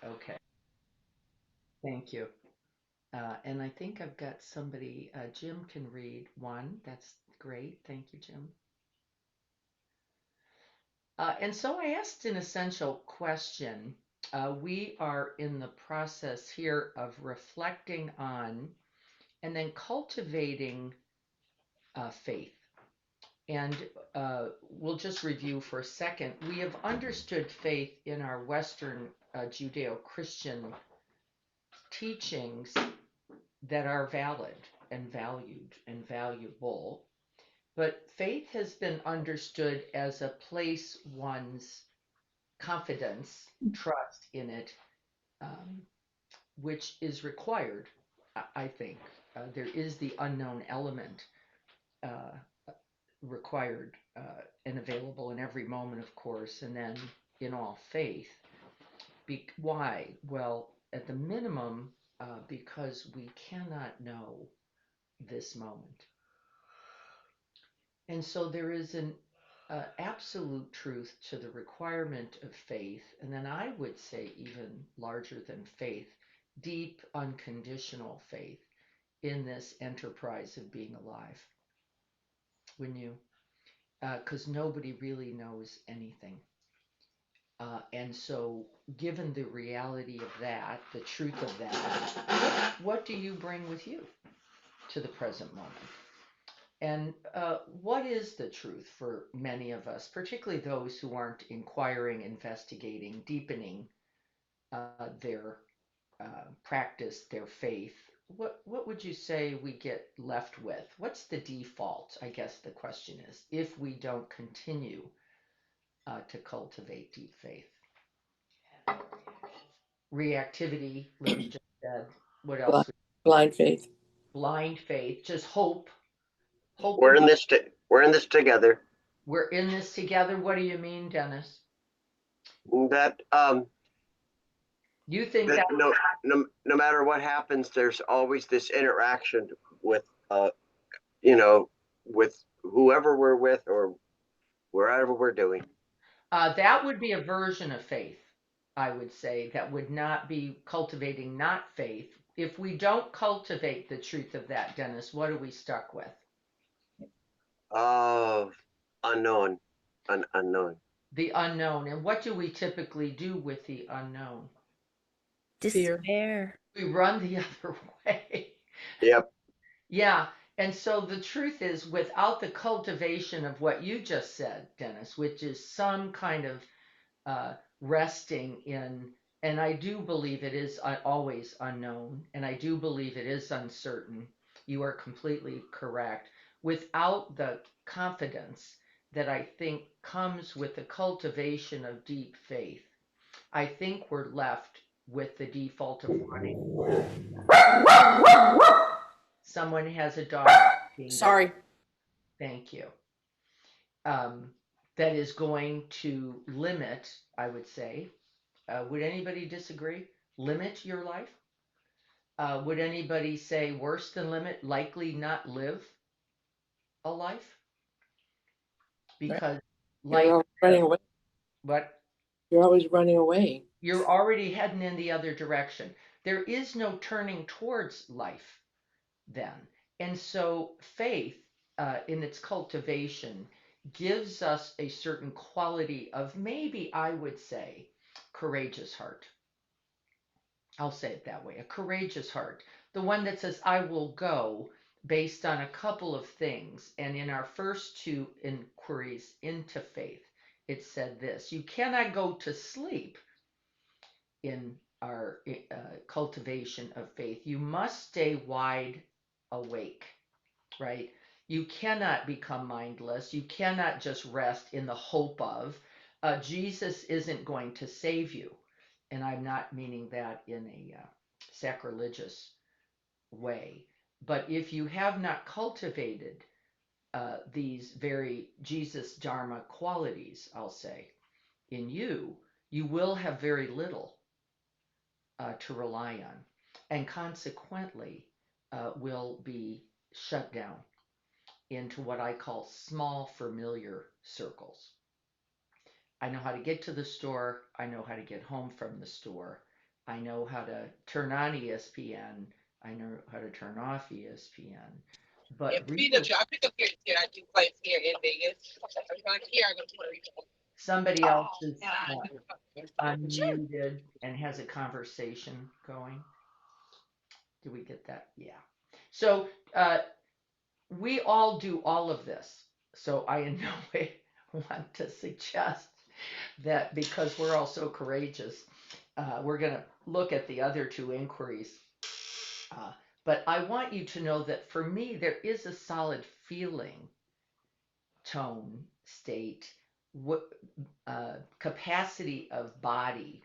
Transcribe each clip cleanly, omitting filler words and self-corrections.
Okay, thank you. And I think I've got somebody, Jim can read one. That's great. Thank you, Jim. And so I asked an essential question. We are in the process here of reflecting on and then cultivating faith. And we'll just review for a second. We have understood faith in our Western Judeo Christian teachings that are valid and valued and valuable. But faith has been understood as a place one's confidence, trust in it, um, which is required, I think. There is the unknown element uh, required and available in every moment, of course, and then in all faith. Why? Well, at the minimum, because we cannot know this moment. And so there is an absolute truth to the requirement of faith, and then I would say, even larger than faith, deep, unconditional faith in this enterprise of being alive. When you, because nobody really knows anything. And so, given the reality of that, the truth of that, what do you bring with you to the present moment? And what is the truth for many of us, particularly those who aren't inquiring, investigating, deepening their practice, their faith? What would you say we get left with? What's the default? I guess the question is, if we don't continue to cultivate deep faith. Reactivity, Libby just said. What Blind, else? blind faith. Blind faith, just hope, hope We're and in hope. this. We're in this together. We're in this together. What do you mean, Dennis? That You think that that? no matter what happens, there's always this interaction with you know with whoever we're with or wherever we're doing. That would be a version of faith, I would say, that would not be cultivating not faith. If we don't cultivate the truth of that, Dennis, what are we stuck with? Of unknown, unknown. The unknown. And what do we typically do with the unknown? Fear. Despair. We run the other way. Yep. Yeah. And so the truth is, without the cultivation of what you just said, Dennis, which is some kind of resting in, and I do believe it is always unknown, and I do believe it is uncertain. You are completely correct. Without the confidence that I think comes with the cultivation of deep faith, I think we're left with the default of running. Someone has a dog. Sorry. Thank you. Um, that is going to limit, I would say. Would anybody disagree? Limit your life? Would anybody say worse than limit, likely not live a life? Right. Because You're life, always running away. what You're always running away. you're already heading in the other direction. There is no turning towards life then. And so faith, in its cultivation, gives us a certain quality of, maybe I would say, courageous heart. I'll say it that way, a courageous heart. The one that says, I will go based on a couple of things. And in our first two inquiries into faith, it said this: you cannot go to sleep in our cultivation of faith. You must stay wide awake, right? You cannot become mindless. You cannot just rest in the hope of. Jesus isn't going to save you. And I'm not meaning that in a sacrilegious way. But if you have not cultivated these very Jesus Dharma qualities, I'll say, in you, you will have very little to rely on. And consequently, will be shut down into what I call small familiar circles. I know how to get to the store. I know how to get home from the store. I know how to turn on ESPN. I know how to turn off ESPN. But I picked up here. I do flights here in Vegas. I'm here. I go to Puerto Rico. somebody else is Sure. unmuted and has a conversation going. Do we get that? Yeah. So we all do all of this. So I in no way want to suggest that because we're all so courageous, we're going to look at the other two inquiries. But I want you to know that for me, there is a solid feeling, tone, state, capacity of body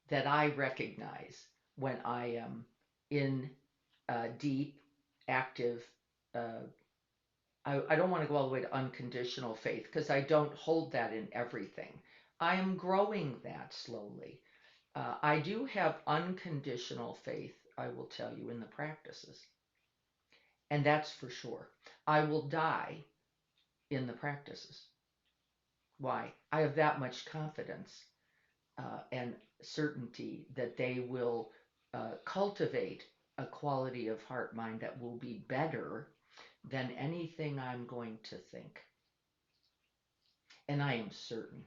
that I recognize when I am in deep, active, I don't want to go all the way to unconditional faith because I don't hold that in everything. I am growing that slowly. I do have unconditional faith, I will tell you, in the practices. And that's for sure. I will die in the practices. Why? I have that much confidence and certainty that they will cultivate a quality of heart mind that will be better than anything I'm going to think. And I am certain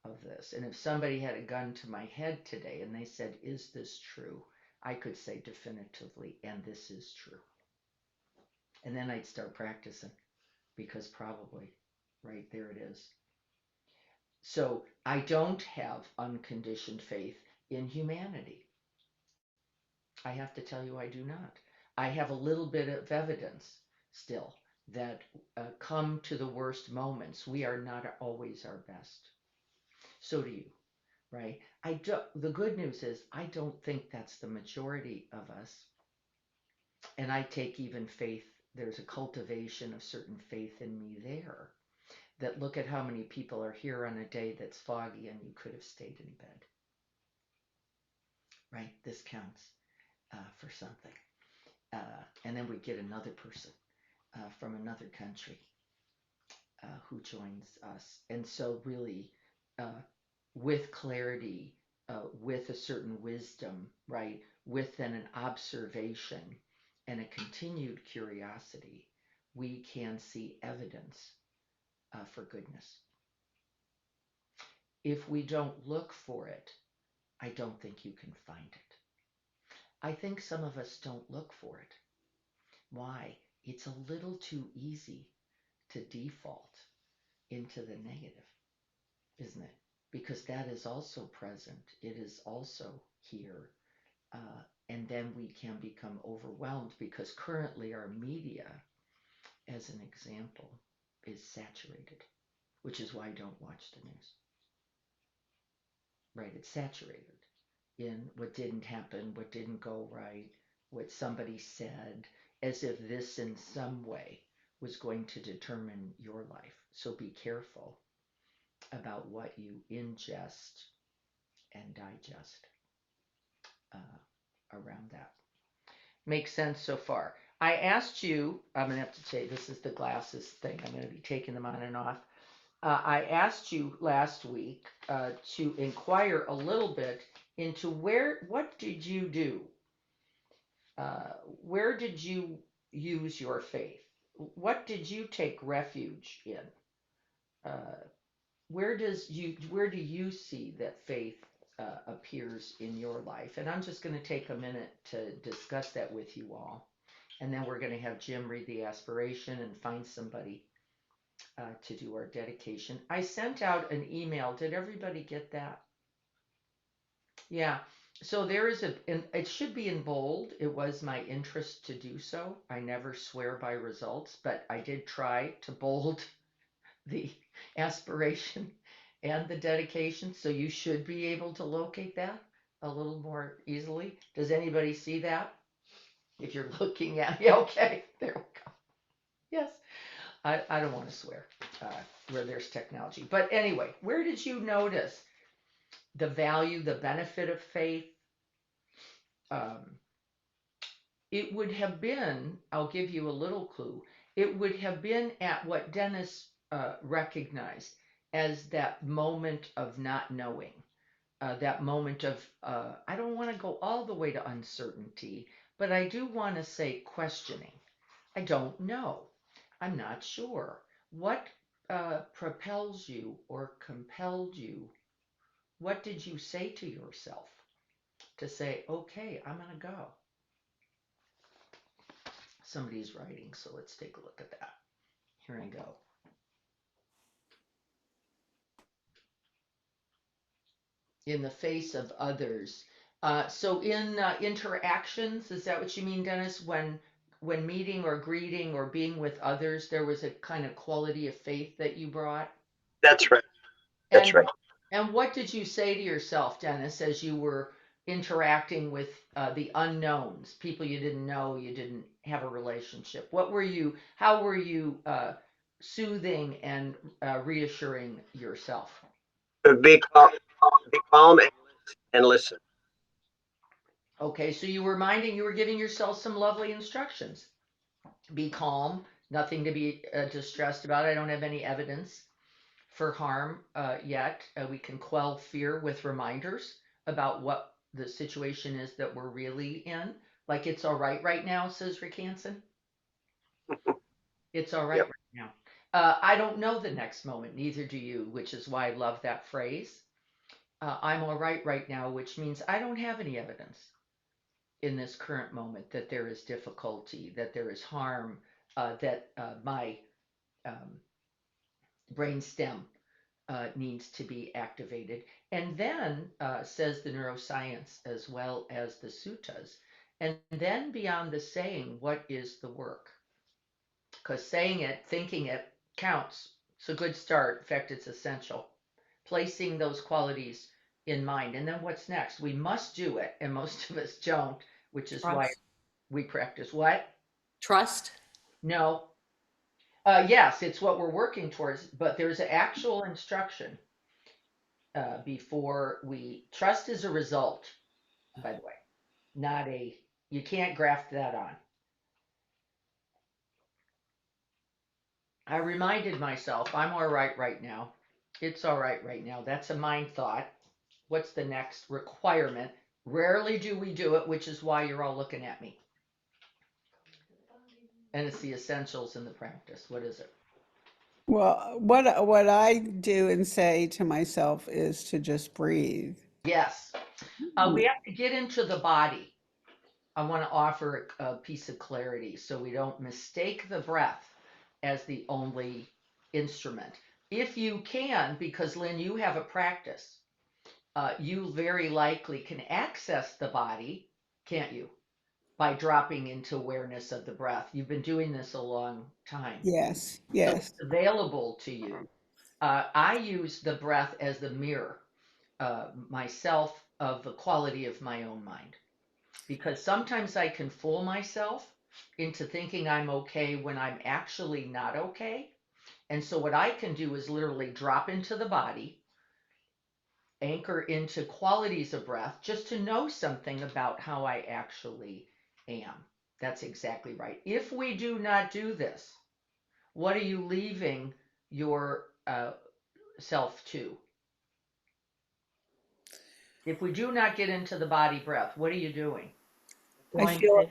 of this. And if somebody had a gun to my head today and they said, "Is this true?" I could say definitively, and this is true. And then I'd start practicing because probably right there it is. So I don't have unconditioned faith in humanity. I have to tell you, I do not. I have a little bit of evidence still that come to the worst moments, we are not always our best. So do you, right? The good news is I don't think that's the majority of us. And I take even faith, there's a cultivation of certain faith in me there. That look at how many people are here on a day that's foggy and you could have stayed in bed. Right? This counts for something. And then we get another person from another country who joins us. And so, really, with clarity, with a certain wisdom, right, with then an observation and a continued curiosity, we can see evidence for goodness. If we don't look for it, I don't think you can find it. I think some of us don't look for it. Why? It's a little too easy to default into the negative, isn't it? Because that is also present. It is also here. And then we can become overwhelmed because currently our media, as an example, is saturated, which is why I don't watch the news. Right? It's saturated in what didn't happen, what didn't go right, what somebody said, as if this in some way was going to determine your life. So be careful about what you ingest and digest around that. Makes sense so far. I asked you, I'm going to have to say, this is the glasses thing. I'm going to be taking them on and off. I asked you last week to inquire a little bit into what did you do? Where did you use your faith? What did you take refuge in? Where do you see that faith appears in your life? And I'm just going to take a minute to discuss that with you all. And then we're going to have Jim read the aspiration and find somebody to do our dedication. I sent out an email. Did everybody get that? Yeah. So there is it should be in bold. It was my interest to do so. I never swear by results, but I did try to bold the aspiration and the dedication. So you should be able to locate that a little more easily. Does anybody see that? If you're looking at me, okay, there we go. Yes. I don't want to swear where there's technology. But anyway, where did you notice the value, the benefit of faith? It would have been, I'll give you a little clue, it would have been at what Dennis recognized as that moment of not knowing, that moment of, I don't want to go all the way to uncertainty, but I do want to say questioning. I don't know. I'm not sure. What propels you or compelled you? What did you say to yourself to say, okay, I'm going to go? Somebody's writing, so let's take a look at that. Here I go. In the face of others. So in interactions, is that what you mean, Dennis? When meeting or greeting or being with others, there was a kind of quality of faith that you brought? That's right. That's And right. and what did you say to yourself, Dennis, as you were interacting with the unknowns, people you didn't know, you didn't have a relationship? How were you soothing and reassuring yourself? Be calm and listen. Okay, so you were giving yourself some lovely instructions. Be calm, nothing to be distressed about. I don't have any evidence for harm yet. We can quell fear with reminders about what the situation is that we're really in. Like, it's all right now, says Rick Hansen. It's all right Yep. right now. I don't know the next moment, neither do you, which is why I love that phrase. I'm all right now, which means I don't have any evidence in this current moment that there is difficulty, that there is harm, that my um, brain stem needs to be activated. And then, says the neuroscience as well as the suttas, and then beyond the saying, what is the work? Because saying it, thinking it counts. It's a good start. In fact, it's essential. Placing those qualities in mind. And then what's next? We must do it, and most of us don't, which is why Trust. we practice what? Trust. No. Yes, it's what we're working towards, but there's an actual instruction before we trust is a result, by the way, not a, you can't graft that on. I reminded myself, I'm all right now. It's all right now. That's a mind thought. What's the next requirement? Rarely do we do it, which is why you're all looking at me. And it's the essentials in the practice. What is it? Well, what I do and say to myself is to just breathe. Yes. We have to get into the body. I want to offer a piece of clarity so we don't mistake the breath as the only instrument. If you can, because Lynn, you have a practice, you very likely can access the body, can't you? By dropping into awareness of the breath. You've been doing this a long time. Yes, So yes. it's available to you. I use the breath as the mirror, myself, of the quality of my own mind. Because sometimes I can fool myself into thinking I'm okay when I'm actually not okay. And so what I can do is literally drop into the body, anchor into qualities of breath, just to know something about how I actually am. That's exactly right. If we do not do this, what are you leaving your self to? If we do not get into the body breath, what are you doing? I Going feel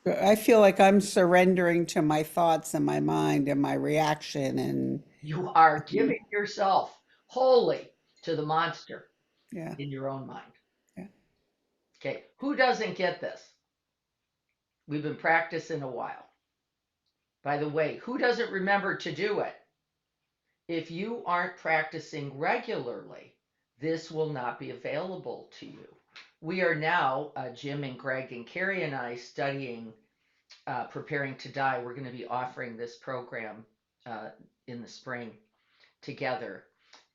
I feel like I'm surrendering to my thoughts and my mind and my reaction and You are giving yourself wholly to the monster yeah, in your own mind. yeah. Okay, who doesn't get this? We've been practicing a while. By the way, who doesn't remember to do it? If you aren't practicing regularly, this will not be available to you. We are now, Jim and Greg and Carrie and I, studying Preparing to Die. We're going to be offering this program in the spring together.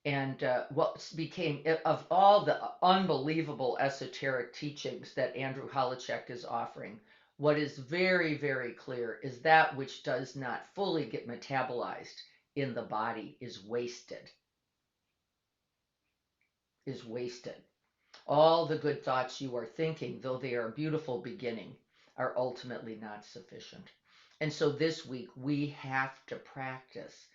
And what became, of all the unbelievable esoteric teachings that Andrew Holacek is offering, what is very, very clear is that which does not fully get metabolized in the body is wasted. Is wasted. All the good thoughts you are thinking, though they are a beautiful beginning, are ultimately not sufficient. And so this week we have to practice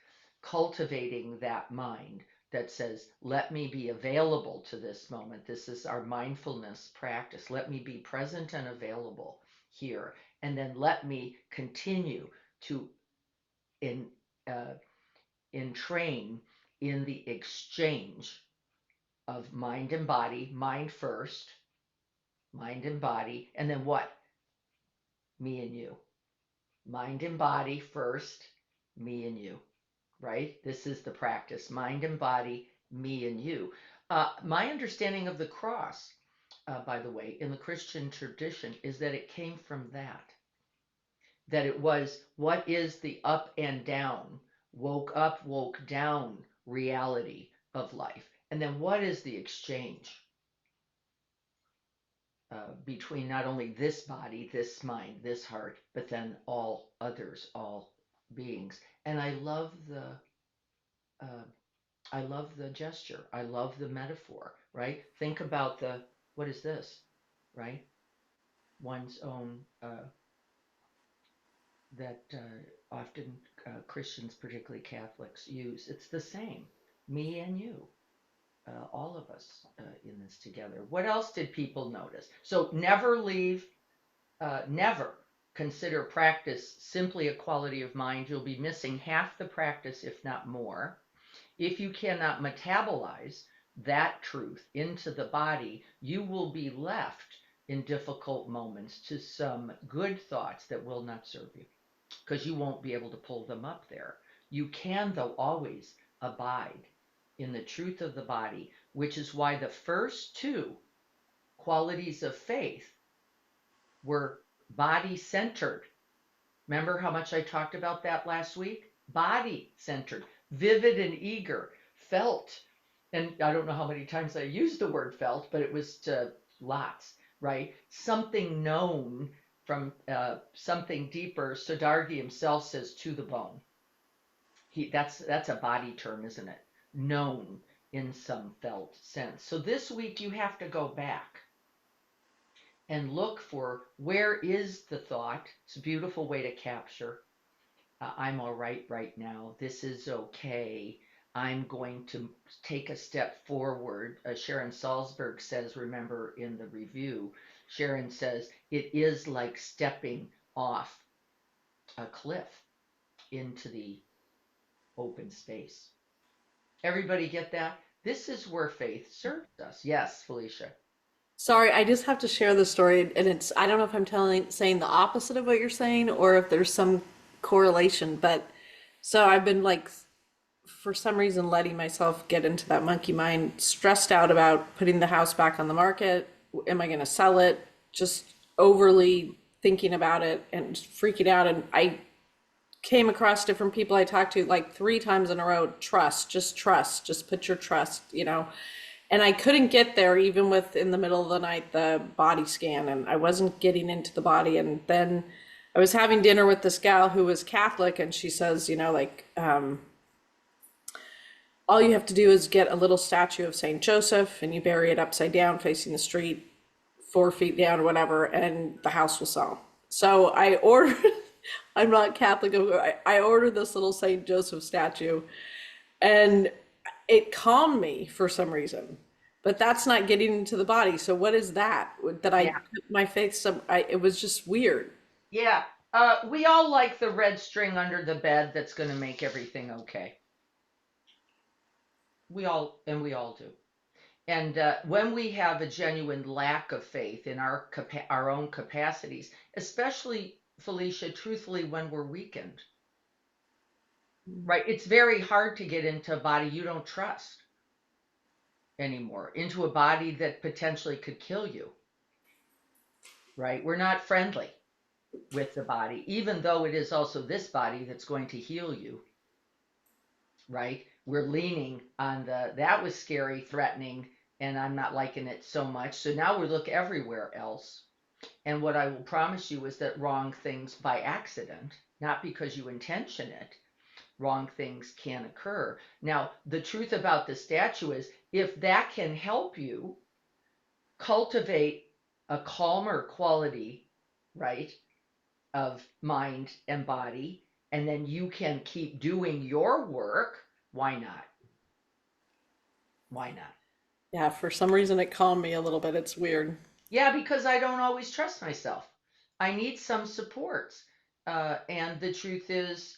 cultivating that mind that says, let me be available to this moment. This is our mindfulness practice. Let me be present and available here. And then let me continue to in, entrain in the exchange of mind and body, mind first, mind and body, and then what? Me and you. Mind and body first, me and you, right? This is the practice. Mind and body, me and you. My understanding of the cross, by the way, in the Christian tradition is that it came from that it was what is the up and down, woke up, woke down reality of life. And then what is the exchange between not only this body, this mind, this heart, but then all others, all beings. And uh, I love the gesture. I love the metaphor. Right? Think about what is this? Right? One's own that often Christians, particularly Catholics, use. It's the same. Me and you. All of us in this together. What else did people notice? So never leave, never consider practice simply a quality of mind. You'll be missing half the practice, if not more. If you cannot metabolize that truth into the body, you will be left in difficult moments to some good thoughts that will not serve you because you won't be able to pull them up there. You can, though, always abide in the truth of the body, which is why the first two qualities of faith were body centered. Remember how much I talked about that last week? Body centered, vivid and eager, felt. And I don't know how many times I used the word felt, but it was lots, right? Something known from something deeper. Siddhartha himself says to the bone. That's a body term, isn't it? Known in some felt sense. So this week you have to go back and look for where is the thought. It's a beautiful way to capture. I'm all right now. This is okay. I'm going to take a step forward. Sharon Salzberg says, remember in the review, Sharon says, it is like stepping off a cliff into the open space. Everybody get that? This is where faith serves us. Yes, Felicia. Sorry, I just have to share the story, and I don't know if I'm saying the opposite of what you're saying or if there's some correlation, but so I've been like, for some reason, letting myself get into that monkey mind, stressed out about putting the house back on the market. Am I going to sell it? Just overly thinking about it and freaking out. And I came across different people I talked to like 3 times in a row. Trust, just put your trust, And I couldn't get there even with in the middle of the night, the body scan, and I wasn't getting into the body. And then I was having dinner with this gal who was Catholic, and she says, all you have to do is get a little statue of Saint Joseph and you bury it upside down facing the street, 4 feet down or whatever, and the house will sell. So I ordered, I'm not Catholic, I ordered this little Saint Joseph statue, and it calmed me for some reason. But that's not getting into the body. So what is that? That I put my faith it was just weird. Yeah. We all like the red string under the bed that's going to make everything okay. We all do. And when we have a genuine lack of faith in our own capacities, especially, Felicia, truthfully, when we're weakened, right? It's very hard to get into a body you don't trust anymore, into a body that potentially could kill you, right? We're not friendly with the body, even though it is also this body that's going to heal you, right? We're leaning on that was scary, threatening, and I'm not liking it so much. So now we look everywhere else. And what I will promise you is that wrong things by accident, not because you intention it, wrong things can occur. Now, the truth about the statue is if that can help you cultivate a calmer quality, right, of mind and body, and then you can keep doing your work, why not? Why not? Yeah, for some reason it calmed me a little bit. It's weird. Yeah, because I don't always trust myself. I need some supports. And the truth is,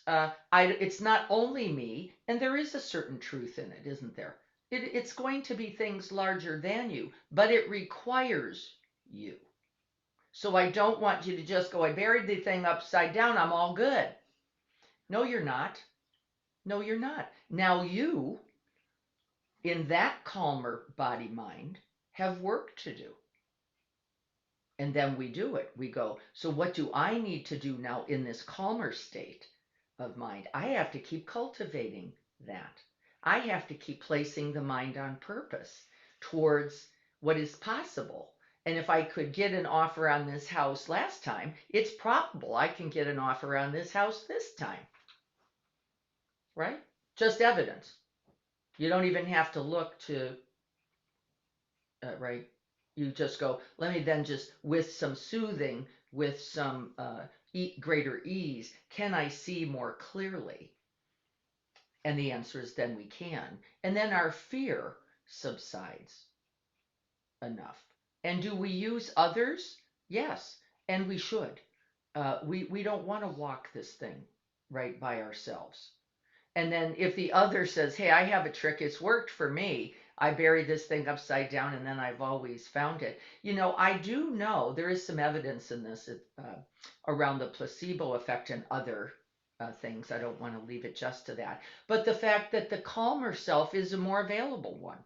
it's not only me, and there is a certain truth in it, isn't there? It's going to be things larger than you, but it requires you. So I don't want you to just go, I buried the thing upside down, I'm all good. No, you're not. No, you're not. Now you, in that calmer body mind, have work to do. And then we do it. We go, so what do I need to do now in this calmer state of mind? I have to keep cultivating that. I have to keep placing the mind on purpose towards what is possible. And if I could get an offer on this house last time, it's probable I can get an offer on this house this time, right? Just evidence. You don't even have to look to, right? You just go, let me then just, with some soothing, with some greater ease, can I see more clearly? And the answer is then we can. And then our fear subsides enough. And do we use others? Yes, and we should. We don't want to walk this thing right by ourselves. And then if the other says, hey, I have a trick, it's worked for me. I buried this thing upside down and then I've always found it. I do know there is some evidence in this around the placebo effect and other things. I don't want to leave it just to that. But the fact that the calmer self is a more available one.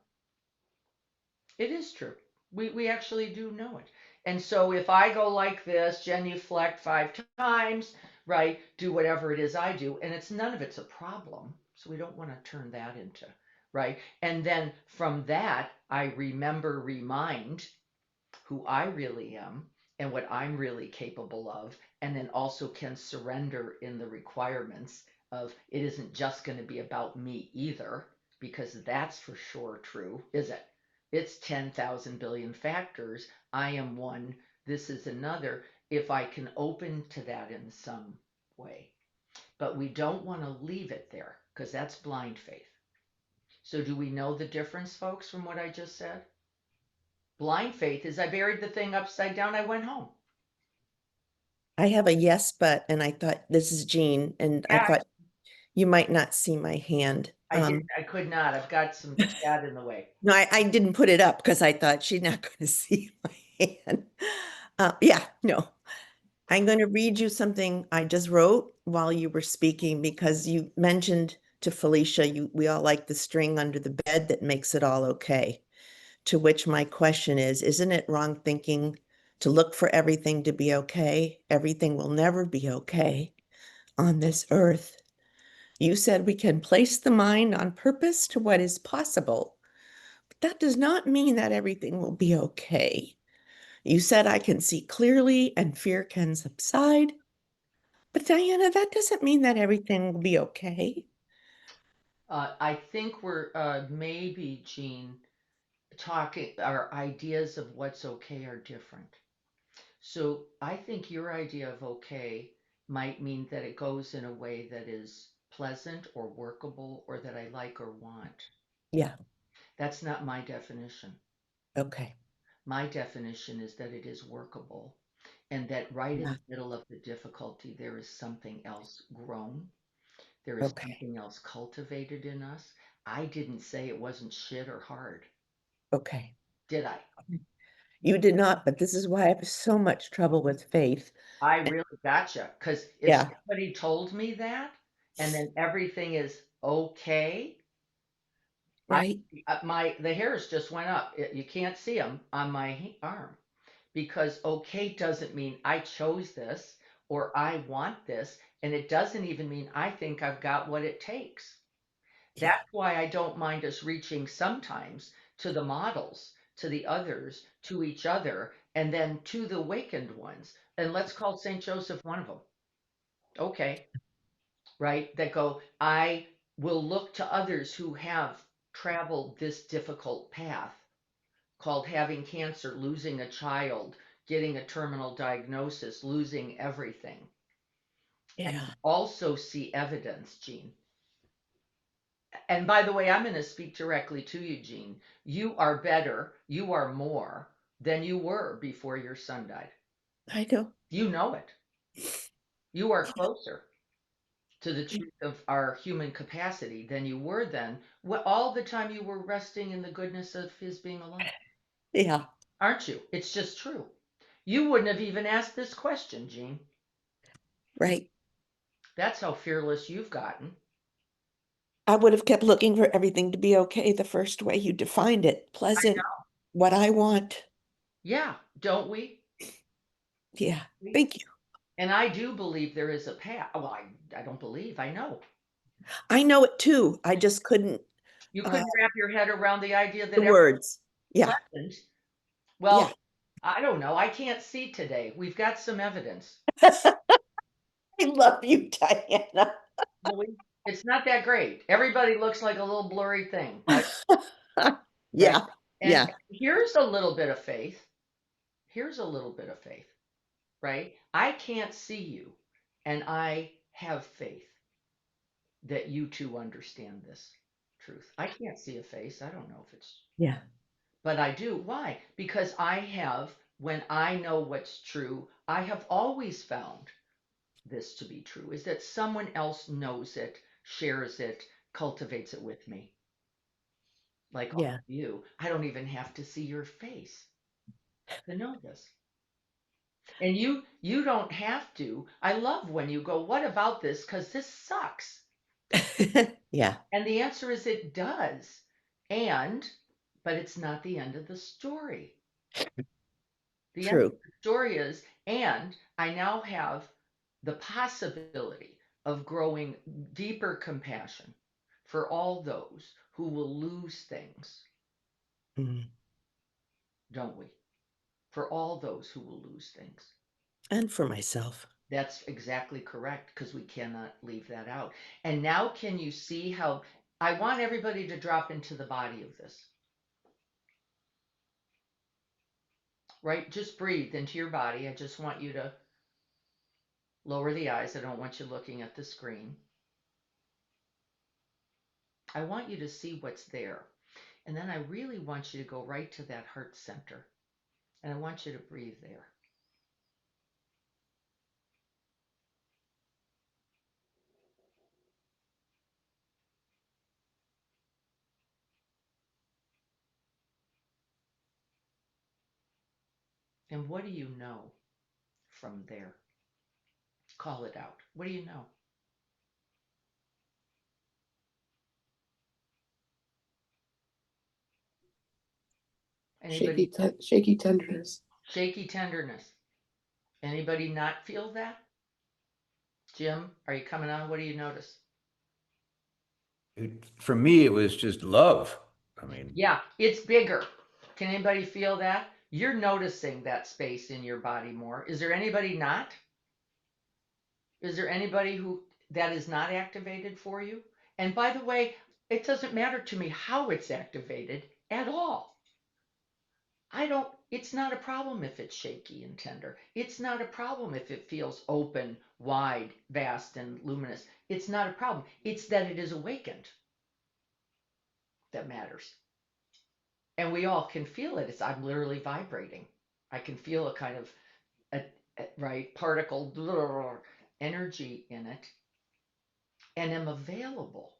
It is true. We actually do know it. And so if I go like this, genuflect 5 times, right, do whatever it is I do, and it's none of it's a problem. So we don't want to turn that into, right? And then from that, I remind who I really am and what I'm really capable of, and then also can surrender in the requirements of it isn't just going to be about me either, because that's for sure true, is it? It's 10,000 billion factors. I am one, this is another, if I can open to that in some way. But we don't want to leave it there because that's blind faith. So, do we know the difference, folks, from what I just said? Blind faith is I buried the thing upside down, I went home. I have a yes, but, and I thought, this is Jean, and I Yeah, thought you might not see my hand. I could not. I've got some chat in the way. No, I didn't put it up because I thought she's not going to see my hand. Yeah, no. I'm going to read you something I just wrote while you were speaking because you mentioned to Felicia, we all like the string under the bed that makes it all okay. To which my question is, isn't it wrong thinking to look for everything to be okay? Everything will never be okay on this earth. You said we can place the mind on purpose to what is possible, but that does not mean that everything will be okay. You said I can see clearly and fear can subside, but Diana, that doesn't mean that everything will be okay. I think we're maybe, Jean, talking, our ideas of what's okay are different. So I think your idea of okay might mean that it goes in a way that is pleasant or workable or that I like or want. Yeah, That's not my definition. okay. My definition is that it is workable and that right in Yeah, the middle of the difficulty, there is something else grown. There is okay. something else cultivated in us. I didn't say it wasn't shit or hard, Okay. did I? You did not, but this is why I have so much trouble with faith. I really gotcha. Because if Yeah, somebody told me that and then everything is okay, I right? the hairs just went up. You can't see them on my arm because okay doesn't mean I chose this or I want this, and it doesn't even mean I think I've got what it takes. Yeah, That's why I don't mind us reaching sometimes to the models, to the others, to each other, and then to the awakened ones. And let's call St. Joseph one of them. Okay, right? That go, I will look to others who have traveled this difficult path called having cancer, losing a child, getting a terminal diagnosis, losing everything. And yeah, also see evidence, Jean, And by the way, I'm going to speak directly to you, Jean. You are better, you are more than you were before your son died. I know. You know it. You are closer to the truth of our human capacity than you were then, all the time you were resting in the goodness of his being alive. Yeah, Aren't you? It's just true. You wouldn't have even asked this question, Jean. right. That's how fearless you've gotten. I would have kept looking for everything to be okay the first way you defined it. Pleasant, what I want. Yeah, don't we? Yeah, thank you. And I do believe there is a path. Well, I don't believe, I know. I know it too. I just couldn't, You uh, couldn't wrap your head around the idea that the words. Yeah, pleasant. yeah. Well, I don't know. I can't see today. We've got some evidence. I love you, Diana. Really? It's not that great. Everybody looks like a little blurry thing, right? Right. Yeah, And yeah. here's a little bit of faith. Here's a little bit of faith, right? I can't see you, and I have faith that you two understand this truth. I can't see a face. I don't know if it's, Yeah. but I do. Why? Because I have, when I know what's true, I have always found this to be true, is that someone else knows it, shares it, cultivates it with me. Like all Yeah. of you. I don't even have to see your face to know this. And you don't have to. I love when you go, what about this? Because this sucks. Yeah, And the answer is it does. But it's not the end of the story. The end of true. the story is, and I now have the possibility of growing deeper compassion for all those who will lose things, Mm. don't we? For all those who will lose things. And for myself. That's exactly correct, because we cannot leave that out. And now, can you see how I want everybody to drop into the body of this, right? Just breathe into your body. I just want you to lower the eyes. I don't want you looking at the screen. I want you to see what's there. And then I really want you to go right to that heart center. And I want you to breathe there. And what do you know from there? Call it out. What do you know? Anybody? Shaky tenderness. Shaky tenderness. Anybody not feel that? Jim, are you coming on? What do you notice? For me, it was just love. I mean, Yeah, it's bigger. Can anybody feel that? You're noticing that space in your body more. Is there anybody not? Is there anybody who that is not activated for you? And by the way, it doesn't matter to me how it's activated at all. It's not a problem if it's shaky and tender. It's not a problem if it feels open, wide, vast, and luminous. It's not a problem. It's that it is awakened that matters. And we all can feel it. I'm literally vibrating. I can feel a kind of right particle energy in it, and am available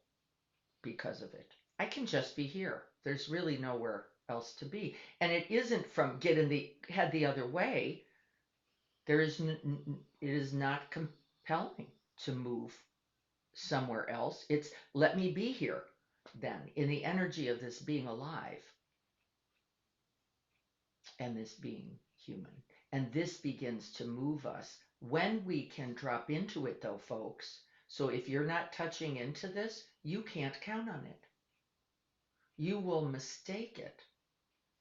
because of it. I can just be here. There's really nowhere else to be, and it isn't from getting the head the other way. It is not compelling to move somewhere else. It's let me be here then in the energy of this being alive and this being human. And this begins to move us when we can drop into it, though, folks. So if you're not touching into this, you can't count on it. You will mistake it,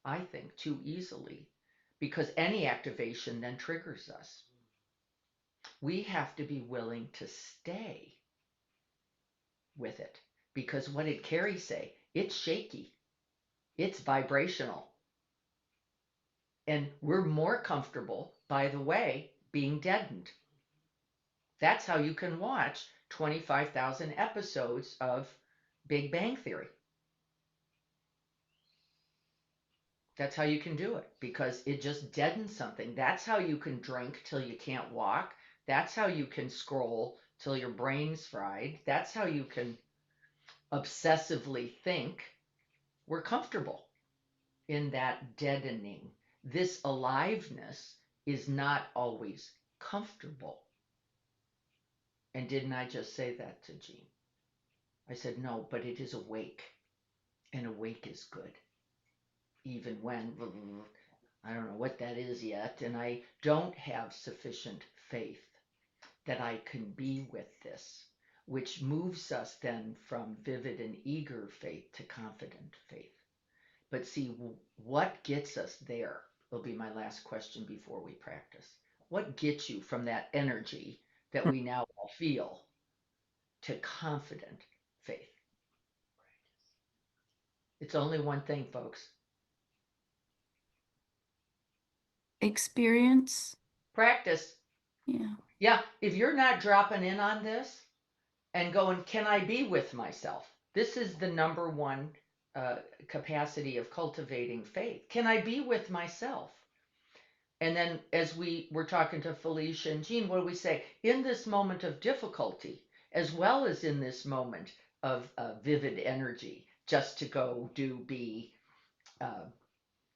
I think, too easily, because any activation then triggers us. We have to be willing to stay with it, because what did Carrie say? It's shaky, it's vibrational. And we're more comfortable, by the way, being deadened. That's how you can watch 25,000 episodes of Big Bang Theory. That's how you can do it because it just deadens something. That's how you can drink till you can't walk. That's how you can scroll till your brain's fried. That's how you can obsessively think. We're comfortable in that deadening. This aliveness is not always comfortable. And didn't I just say that to Jean? I said, no, but it is awake. And awake is good. Even when I don't know what that is yet, and I don't have sufficient faith that I can be with this, which moves us then from vivid and eager faith to confident faith. But see, what gets us there will be my last question before we practice. What gets you from that energy that we now all feel to confident faith? It's only one thing, folks. Experience. Practice. Yeah. Yeah, if you're not dropping in on this and going, can I be with myself? This is the number one capacity of cultivating faith. Can I be with myself? And then as we were talking to Felicia and Jean, what do we say? In this moment of difficulty, as well as in this moment of vivid energy, just to go, do, be,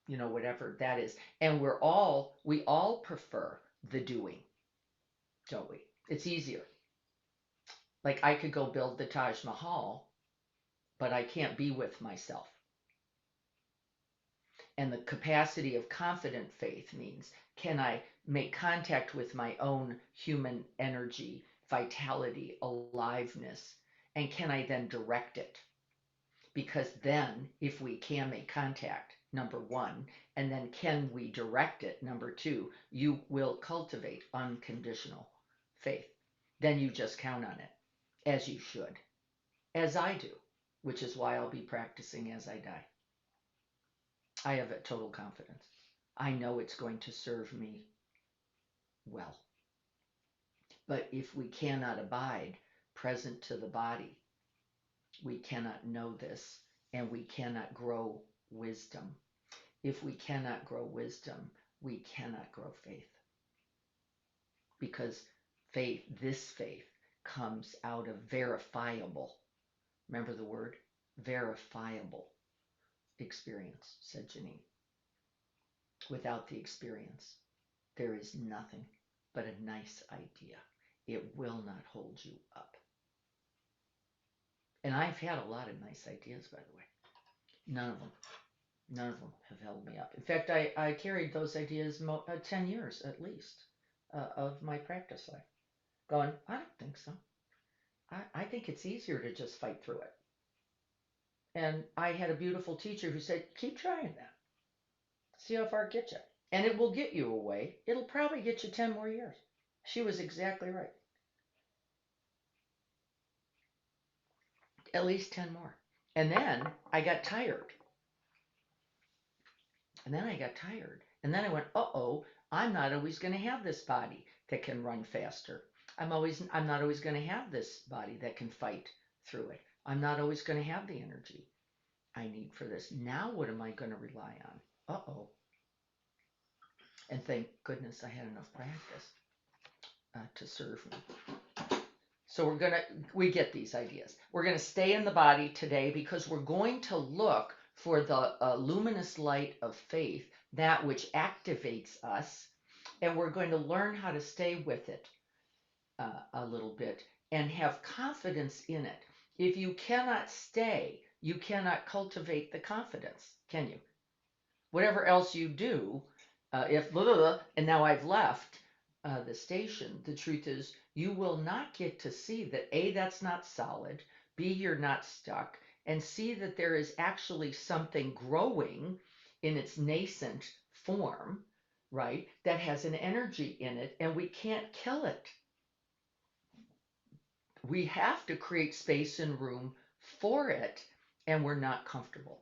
whatever that is. And we all prefer the doing, don't we? It's easier. Like I could go build the Taj Mahal, but I can't be with myself. And the capacity of confident faith means, can I make contact with my own human energy, vitality, aliveness, and can I then direct it? Because then, if we can make contact, number one, and then can we direct it, number two, you will cultivate unconditional faith. Then you just count on it, as you should, as I do, which is why I'll be practicing as I die. I have a total confidence. I know it's going to serve me well. But if we cannot abide present to the body, we cannot know this and we cannot grow wisdom. If we cannot grow wisdom, we cannot grow faith. Because faith, this faith, comes out of verifiable, remember the word? Verifiable experience, said Janine. Without the experience, there is nothing but a nice idea. It will not hold you up. And I've had a lot of nice ideas, by the way. None of them have held me up. In fact, I carried those ideas 10 years at least of my practice life. Going, I don't think so. I think it's easier to just fight through it. And I had a beautiful teacher who said, keep trying that. See how far it gets you. And it will get you away. It'll probably get you 10 more years. She was exactly right. At least 10 more. And then I got tired. And then I went, uh-oh, I'm not always going to have this body that can run faster. I'm not always going to have this body that can fight through it. I'm not always going to have the energy I need for this. Now what am I going to rely on? Uh-oh. And thank goodness I had enough practice to serve me. So we get these ideas. We're going to stay in the body today because we're going to look for the luminous light of faith, that which activates us, and we're going to learn how to stay with it a little bit and have confidence in it. If you cannot stay, you cannot cultivate the confidence, can you? Whatever else you do, and now I've left the station, the truth is you will not get to see that A, that's not solid, B, you're not stuck, and C, that there is actually something growing in its nascent form, right, that has an energy in it, and we can't kill it. We have to create space and room for it, and we're not comfortable.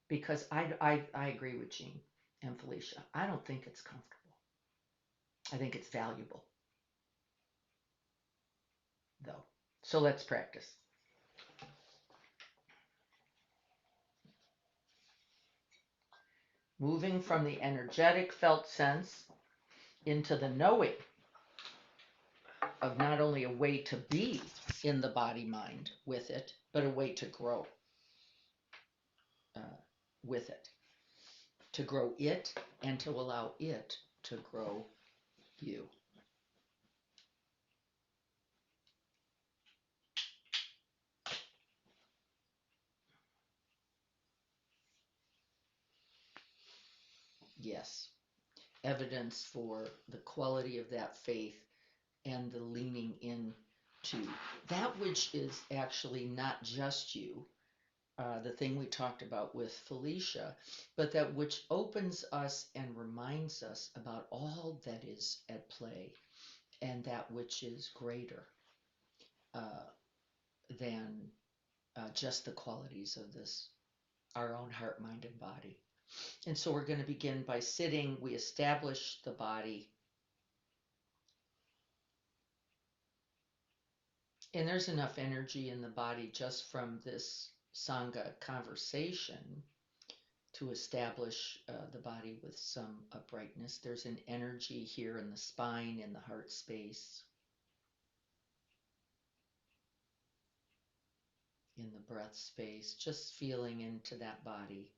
Because I agree with Jean and Felicia. I don't think it's comfortable. I think it's valuable, though. So let's practice. moving from the energetic felt sense into the knowing of not only a way to be in the body mind with it, but a way to grow with it, to grow it and to allow it to grow you. Yes, evidence for the quality of that faith and the leaning in to that which is actually not just you, the thing we talked about with Felicia, but that which opens us and reminds us about all that is at play and that which is greater uh, than just the qualities of this, our own heart, mind, and body. And so we're going to begin by sitting. We establish the body. And there's enough energy in the body just from this Sangha conversation to establish the body with some uprightness. There's an energy here in the spine, in the heart space, in the breath space, just feeling into that body.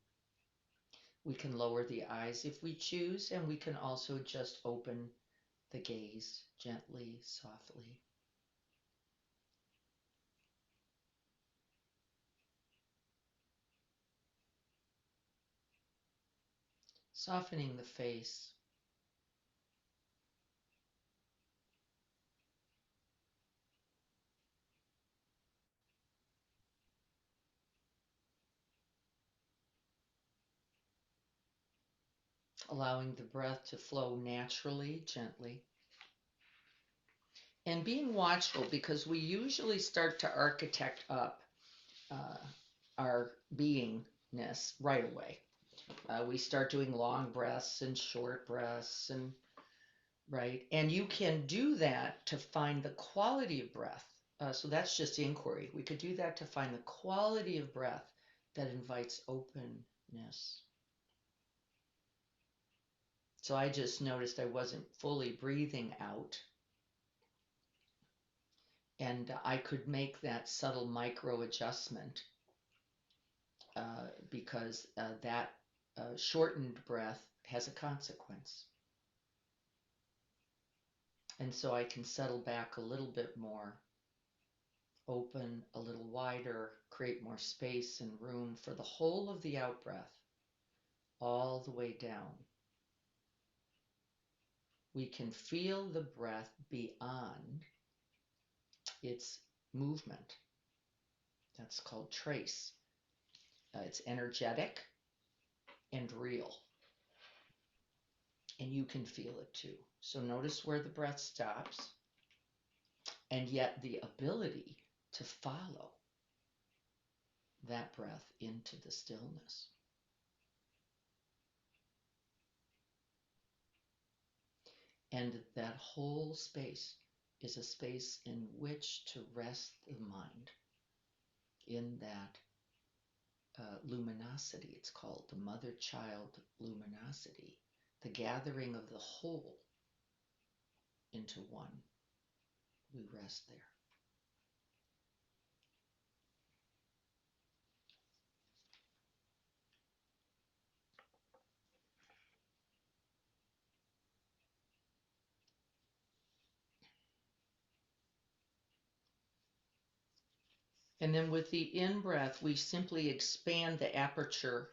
We can lower the eyes if we choose, and we can also just open the gaze gently, softly. Softening the face. Allowing the breath to flow naturally, gently. And being watchful, because we usually start to architect up our beingness right away. We start doing long breaths and short breaths, and right. And you can do that to find the quality of breath. So that's just inquiry. We could do that to find the quality of breath that invites openness. So I just noticed I wasn't fully breathing out. And I could make that subtle micro adjustment because that shortened breath has a consequence. And so I can settle back a little bit more, open a little wider, create more space and room for the whole of the out breath, all the way down. We can feel the breath beyond its movement. That's called trace. It's energetic and real. And you can feel it too. So notice where the breath stops, and yet the ability to follow that breath into the stillness. And that whole space is a space in which to rest the mind in that luminosity. It's called the mother-child luminosity, the gathering of the whole into one. We rest there. And then with the in-breath, we simply expand the aperture.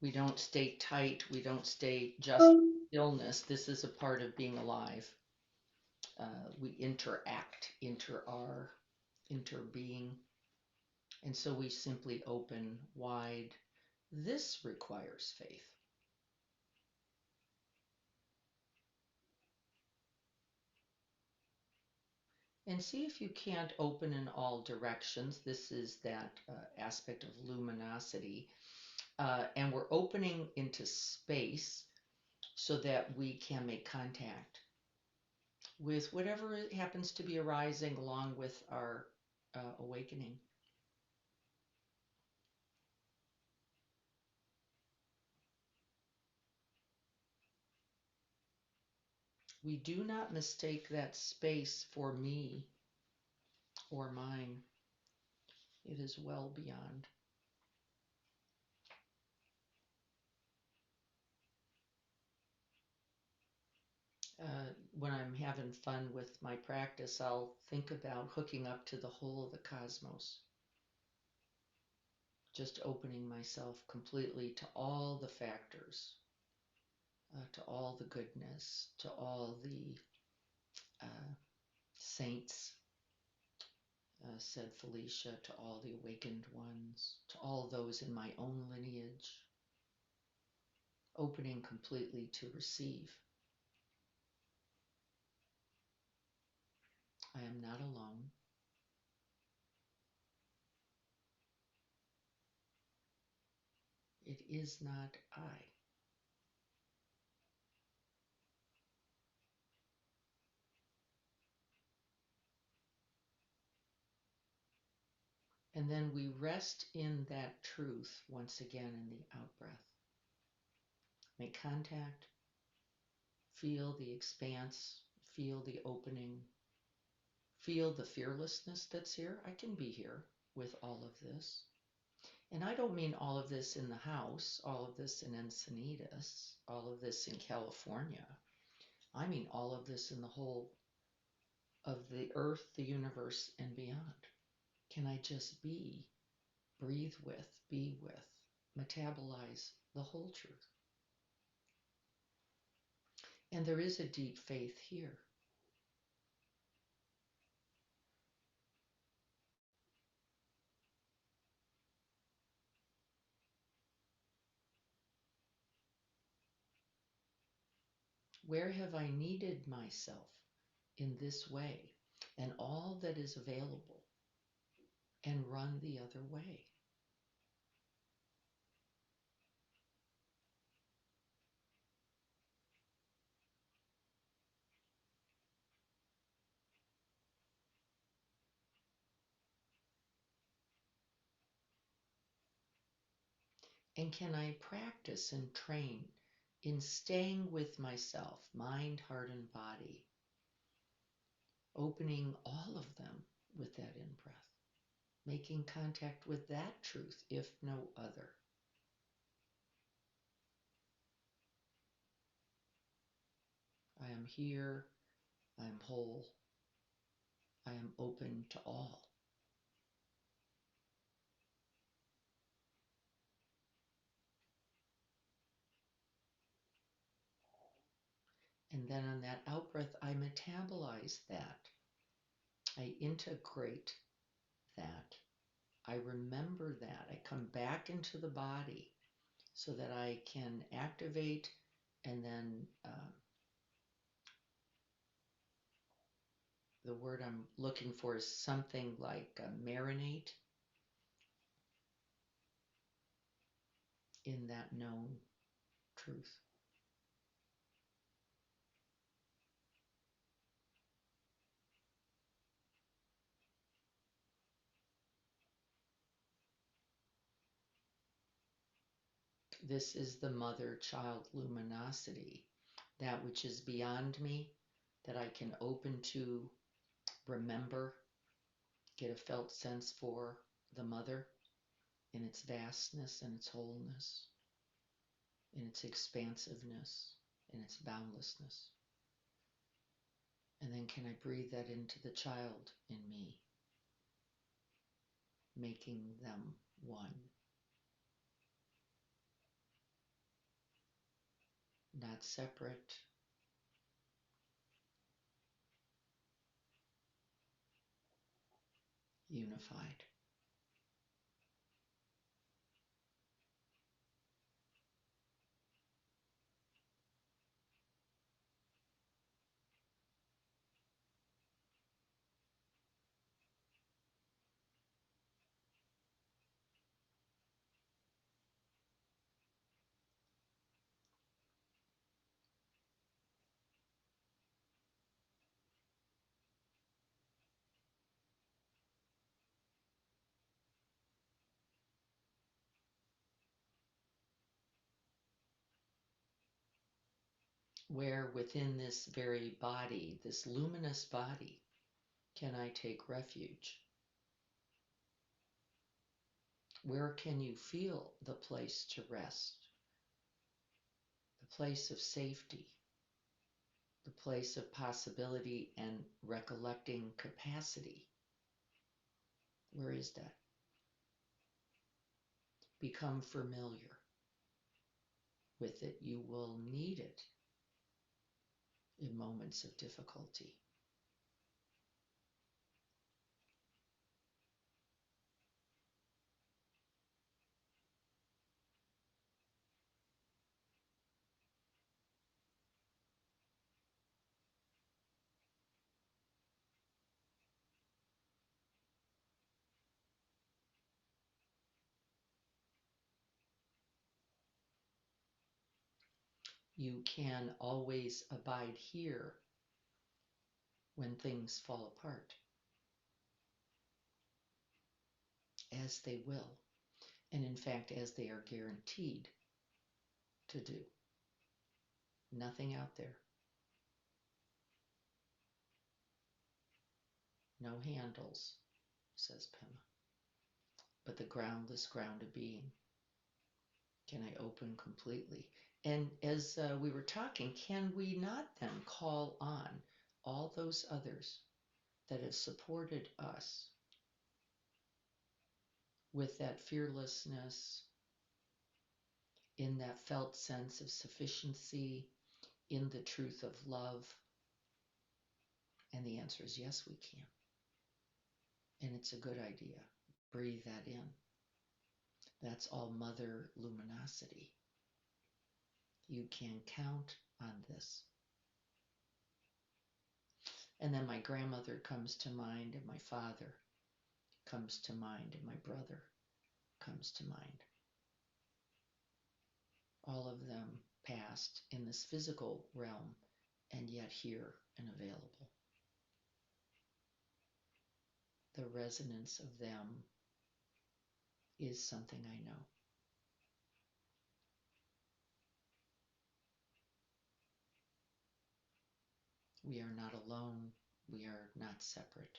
We don't stay tight. We don't stay just stillness. This is a part of being alive. We interact, interbeing. And so we simply open wide. This requires faith. And see if you can't open in all directions. This is that aspect of luminosity. And we're opening into space so that we can make contact with whatever happens to be arising along with our awakening. We do not mistake that space for me or mine. It is well beyond. When I'm having fun with my practice, I'll think about hooking up to the whole of the cosmos. Just opening myself completely to all the factors, to all the goodness, to all the saints, said Felicia, to all the awakened ones, to all those in my own lineage, opening completely to receive. I am not alone. It is not I. And then we rest in that truth once again in the out-breath. Make contact, feel the expanse, feel the opening, feel the fearlessness that's here. I can be here with all of this. And I don't mean all of this in the house, all of this in Encinitas, all of this in California. I mean all of this in the whole of the earth, the universe, and beyond. Can I just be, breathe with, be with, metabolize the whole truth? And there is a deep faith here. Where have I needed myself in this way and all that is available and run the other way? And can I practice and train in staying with myself, mind, heart, and body, opening all of them with that in-breath, making contact with that truth, if no other? I am here, I am whole, I am open to all. And then on that out-breath, I metabolize that. I integrate that. I remember that. I come back into the body so that I can activate and then the word I'm looking for is something like marinate in that known truth. This is the mother-child luminosity, that which is beyond me, that I can open to, remember, get a felt sense for the mother in its vastness and its wholeness, in its expansiveness, in its boundlessness. And then can I breathe that into the child in me, making them one, not separate, unified. Where within this very body, this luminous body, can I take refuge? Where can you feel the place to rest, the place of safety, the place of possibility and recollecting capacity? Where is that? Become familiar with it. You will need it in moments of difficulty. You can always abide here when things fall apart, as they will, and in fact, as they are guaranteed to do. Nothing out there. No handles, says Pema, but the groundless ground of being. Can I open completely? And as we were talking, can we not then call on all those others that have supported us with that fearlessness, in that felt sense of sufficiency, in the truth of love? And the answer is yes, we can. And it's a good idea. Breathe that in. That's all Mother Luminosity. You can count on this. And then my grandmother comes to mind, and my father comes to mind, and my brother comes to mind. All of them passed in this physical realm, and yet here and available. The resonance of them is something I know. We are not alone. We are not separate.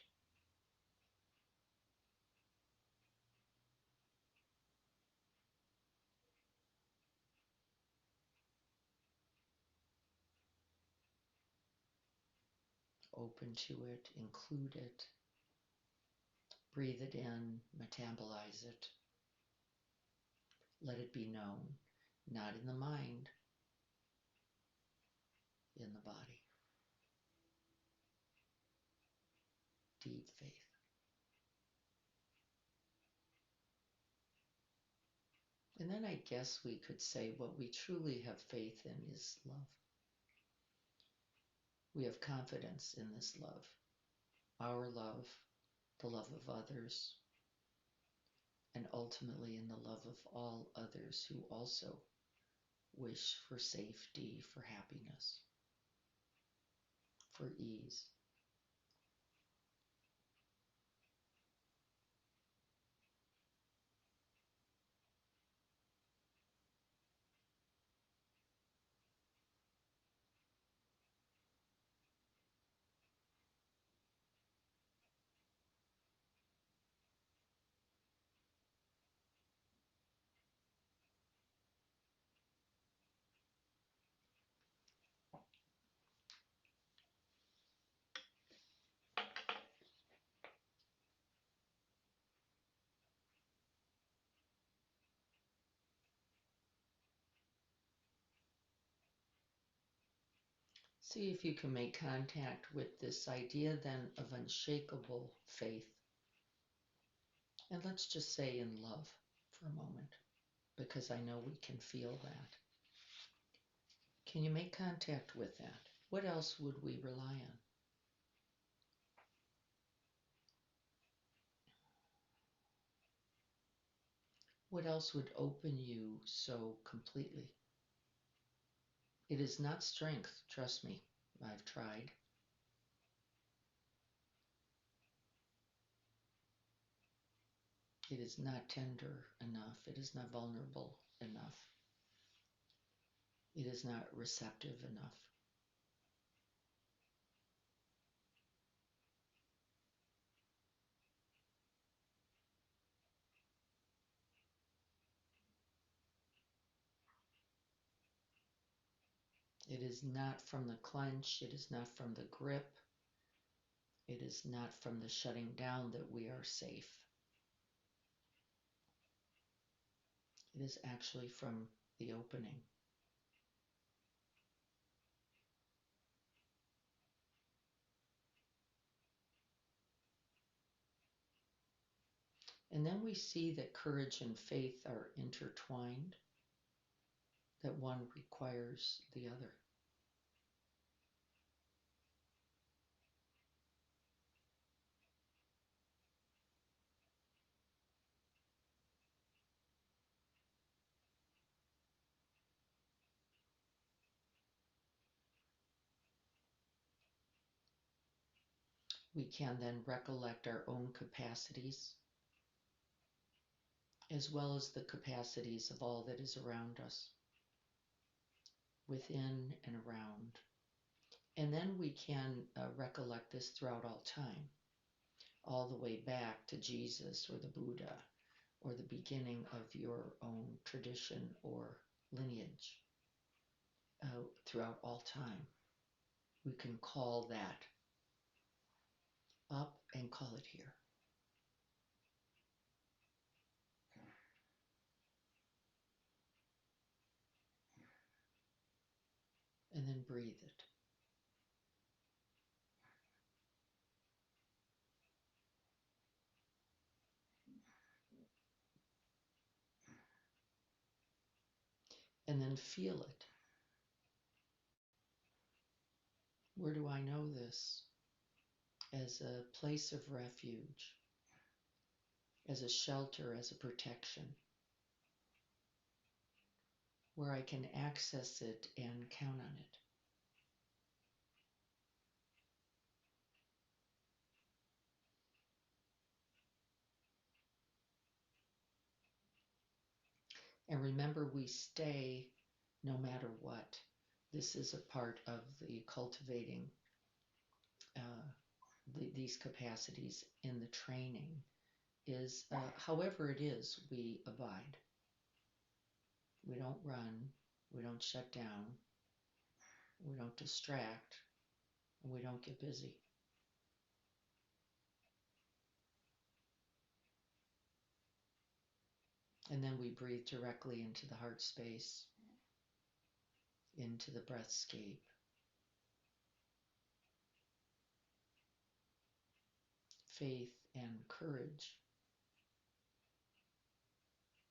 Open to it, include it, breathe it in, metabolize it. Let it be known, not in the mind, in the body. Deep faith. And then I guess we could say what we truly have faith in is love. We have confidence in this love, our love, the love of others, and ultimately in the love of all others who also wish for safety, for happiness, for ease. See if you can make contact with this idea then of unshakable faith. And let's just say in love for a moment, because I know we can feel that. Can you make contact with that? What else would we rely on? What else would open you so completely? It is not strength, trust me, I've tried. It is not tender enough. It is not vulnerable enough. It is not receptive enough. It is not from the clench. It is not from the grip. It is not from the shutting down that we are safe. It is actually from the opening. And then we see that courage and faith are intertwined, that one requires the other. We can then recollect our own capacities, as well as the capacities of all that is around us, within and around. And then we can recollect this throughout all time, all the way back to Jesus or the Buddha or the beginning of your own tradition or lineage. Throughout all time, we can call that up and call it here. And then breathe it. And then feel it. Where do I know this? As a place of refuge, as a shelter, as a protection, where I can access it and count on it. And remember, we stay no matter what. This is a part of the cultivating these capacities in the training is, however it is, we abide. We don't run, we don't shut down, we don't distract, and we don't get busy. And then we breathe directly into the heart space, into the breathscape. Faith and courage.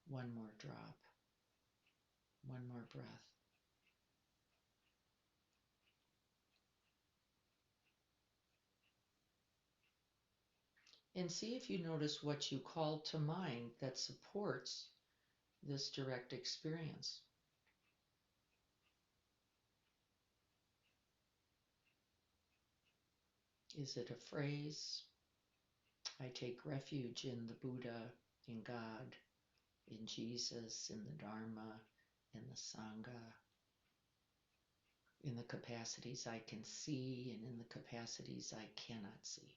One more drop. One more breath. And see if you notice what you call to mind that supports this direct experience. Is it a phrase? I take refuge in the Buddha, in God, in Jesus, in the Dharma, in the Sangha, in the capacities I can see and in the capacities I cannot see.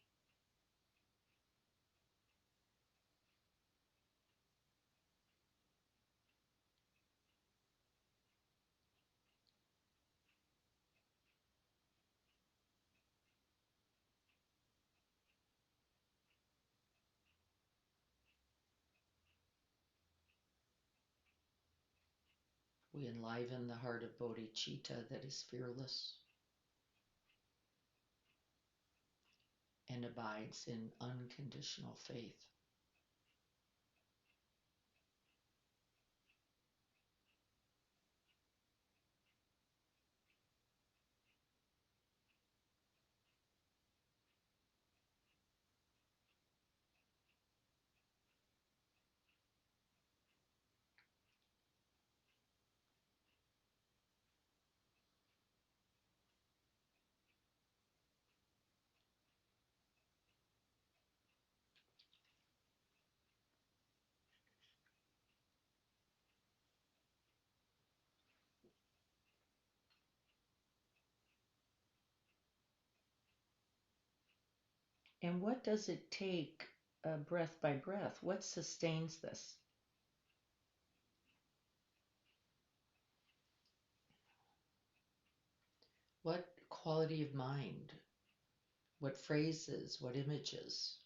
We enliven the heart of bodhicitta that is fearless and abides in unconditional faith. And what does it take, breath by breath? What sustains this? quality of mind? What phrases, what images,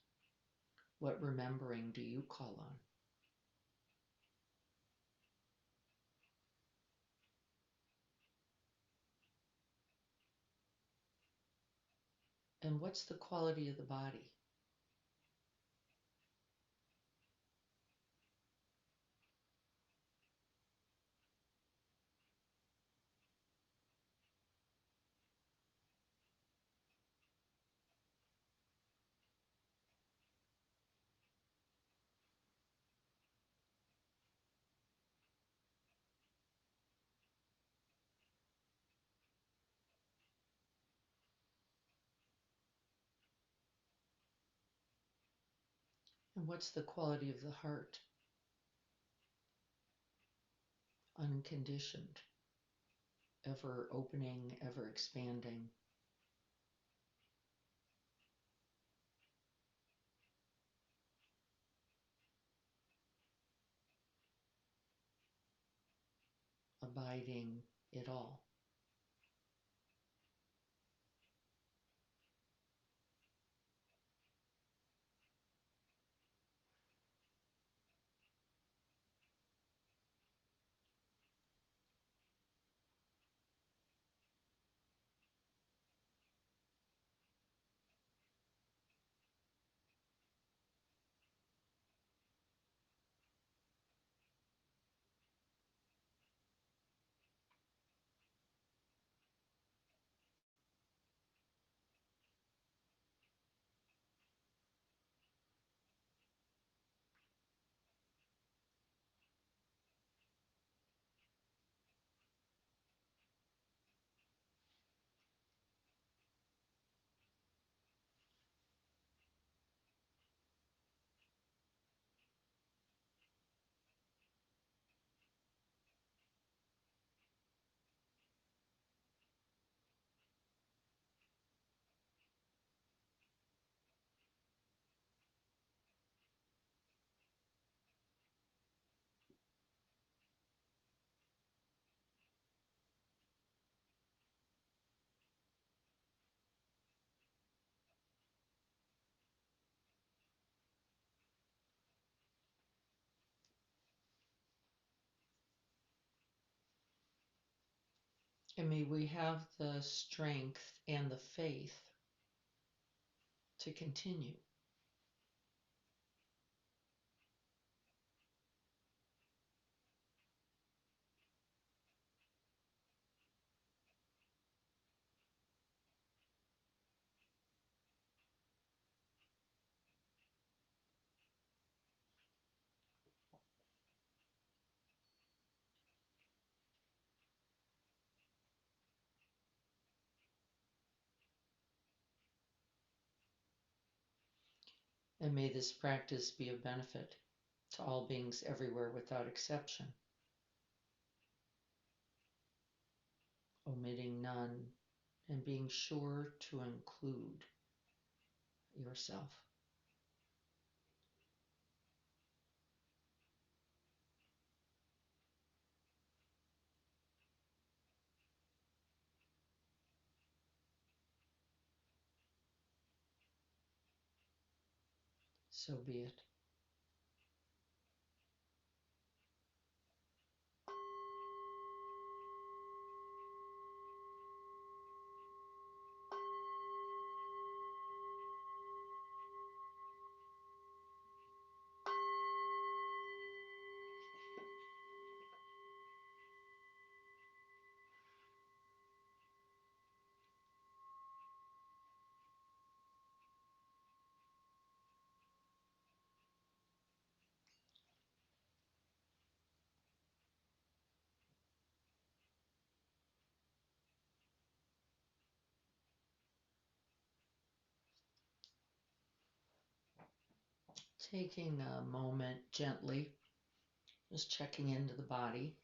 what remembering do you call on? And what's the quality of the body? And what's the quality of the heart? Unconditioned, ever opening, ever expanding. Abiding it all. And may we have the strength and the faith to continue. And may this practice be of benefit to all beings everywhere without exception, omitting none, and being sure to include yourself. So be it. Taking a moment gently, just checking into the body.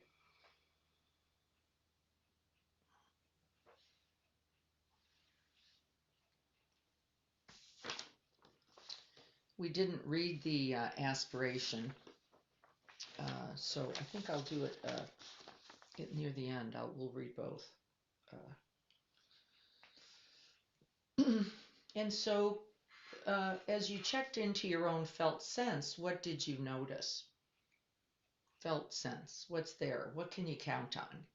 We didn't read the aspiration, so I think I'll do it near the end. We'll read both. And so, as you checked into your own felt sense, what did you notice? Felt sense. What's there? What can you count on?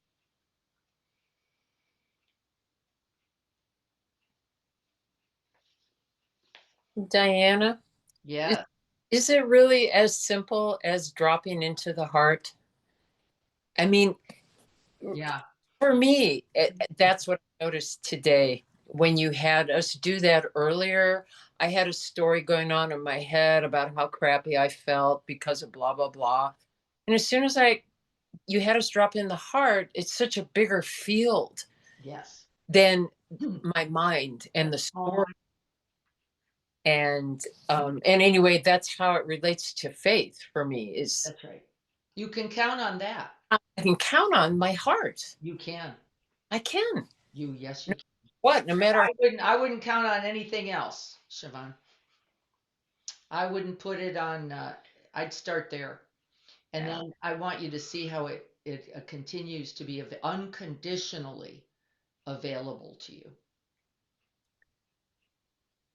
Diana, is, Yeah. is it really as simple as dropping into the heart? I mean, Yeah. for me, that's what I noticed today. When you had us do that earlier, I had a story going on in my head about how crappy I felt because of blah, blah, blah. And as soon as you had us drop in the heart, it's such a bigger field Yes. than my mind and the story. And anyway, that's how it relates to faith for me is That's right. You can count on that. I can count on my heart. You can. I can. Yes, you can. What? No matter. I wouldn't count on anything else, Siobhan. I wouldn't put it on, I'd start there. And Yeah. then I want you to see how it continues to be unconditionally available to you.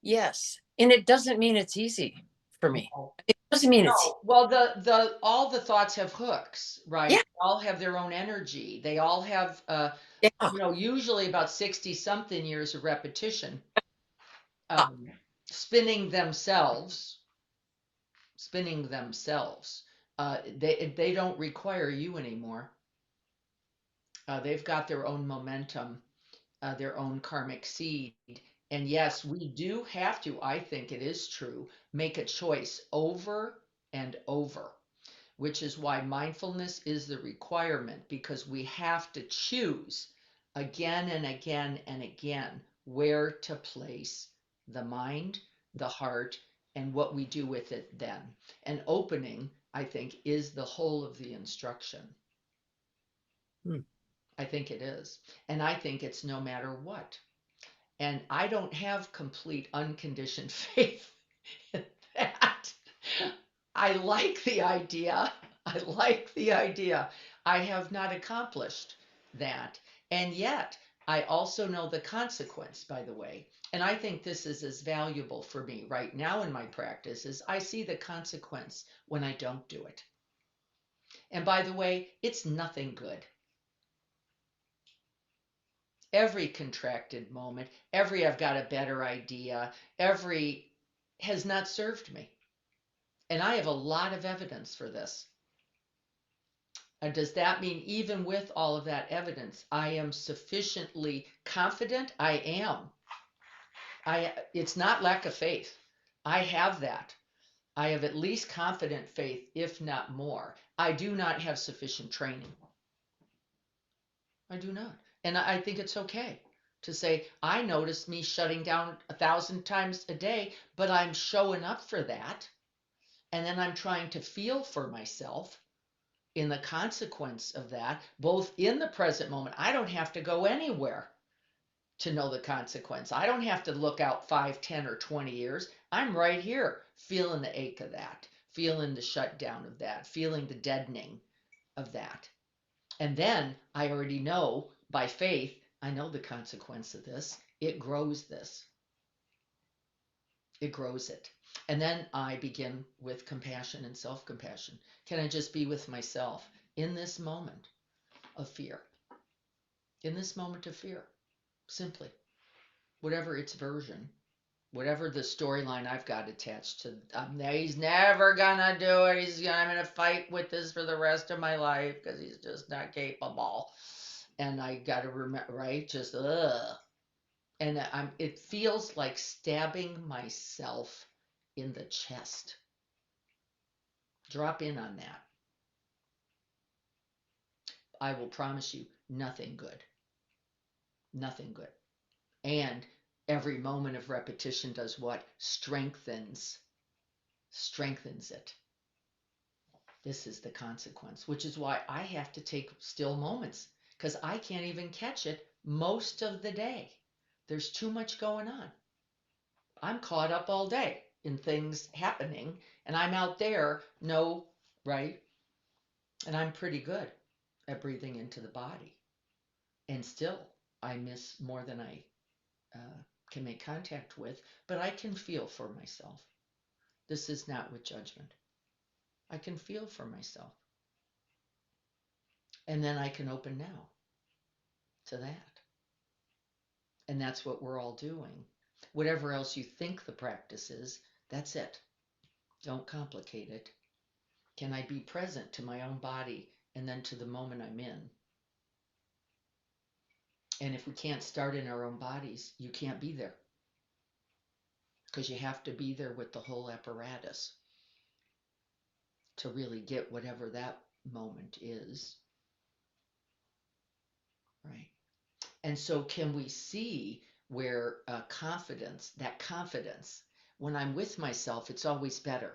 Yes. And it doesn't mean it's easy for me. No. It doesn't mean it's No. Well, the all the thoughts have hooks, right? yeah. They all have their own energy. They all have Yeah. usually about 60 something years of repetition, Uh, um, spinning themselves, spinning themselves. They don't require you anymore. They've got their own momentum, their own karmic seed. And yes, we do have to, I think it is true, make a choice over and over, which is why mindfulness is the requirement, because we have to choose again and again and again where to place the mind, the heart, and what we do with it then. And opening, I think, is the whole of the instruction. hmm. I think it is. And I think it's no matter what. And I don't have complete unconditioned faith in that. I like the idea. I like the idea. I have not accomplished that. And yet, I also know the consequence, by the way. And I think this is as valuable for me right now in my practice is I see the consequence when I don't do it. And by the way, it's nothing good. Every contracted moment, every I've got a better idea, every has not served me. And I have a lot of evidence for this. And does that mean even with all of that evidence, I am sufficiently confident? I am. It's not lack of faith. I have that. I have at least confident faith, if not more. I do not have sufficient training. I do not. And I think it's okay to say, I notice me shutting down 1,000 times a day, but I'm showing up for that. And then I'm trying to feel for myself in the consequence of that, both in the present moment. I don't have to go anywhere to know the consequence. I don't have to look out 5, 10, or 20 years. I'm right here feeling the ache of that, feeling the shutdown of that, feeling the deadening of that. And then I already know by faith, I know the consequence of this. It grows this. It grows it. And then I begin with compassion and self compassion. Can I just be with myself in this moment of fear? In this moment of fear, simply, whatever its version, whatever the storyline I've got attached to, he's never gonna do it. I'm gonna fight with this for the rest of my life because he's just not capable. And I gotta remember, right? Just and it feels like stabbing myself in the chest. Drop in on that. I will promise you nothing good. Nothing good. And every moment of repetition does what? Strengthens it. This is the consequence, which is why I have to take still moments because I can't even catch it most of the day. There's too much going on. I'm caught up all day in things happening, and I'm out there, no, right? And I'm pretty good at breathing into the body. And still, I miss more than I can make contact with, but I can feel for myself. This is not with judgment. I can feel for myself. And then I can open now to that. And that's what we're all doing. Whatever else you think the practice is, that's it. Don't complicate it. Can I be present to my own body and then to the moment I'm in? And if we can't start in our own bodies, you can't be there. Because you have to be there with the whole apparatus to really get whatever that moment is. Right. And so can we see where confidence, when I'm with myself, it's always better.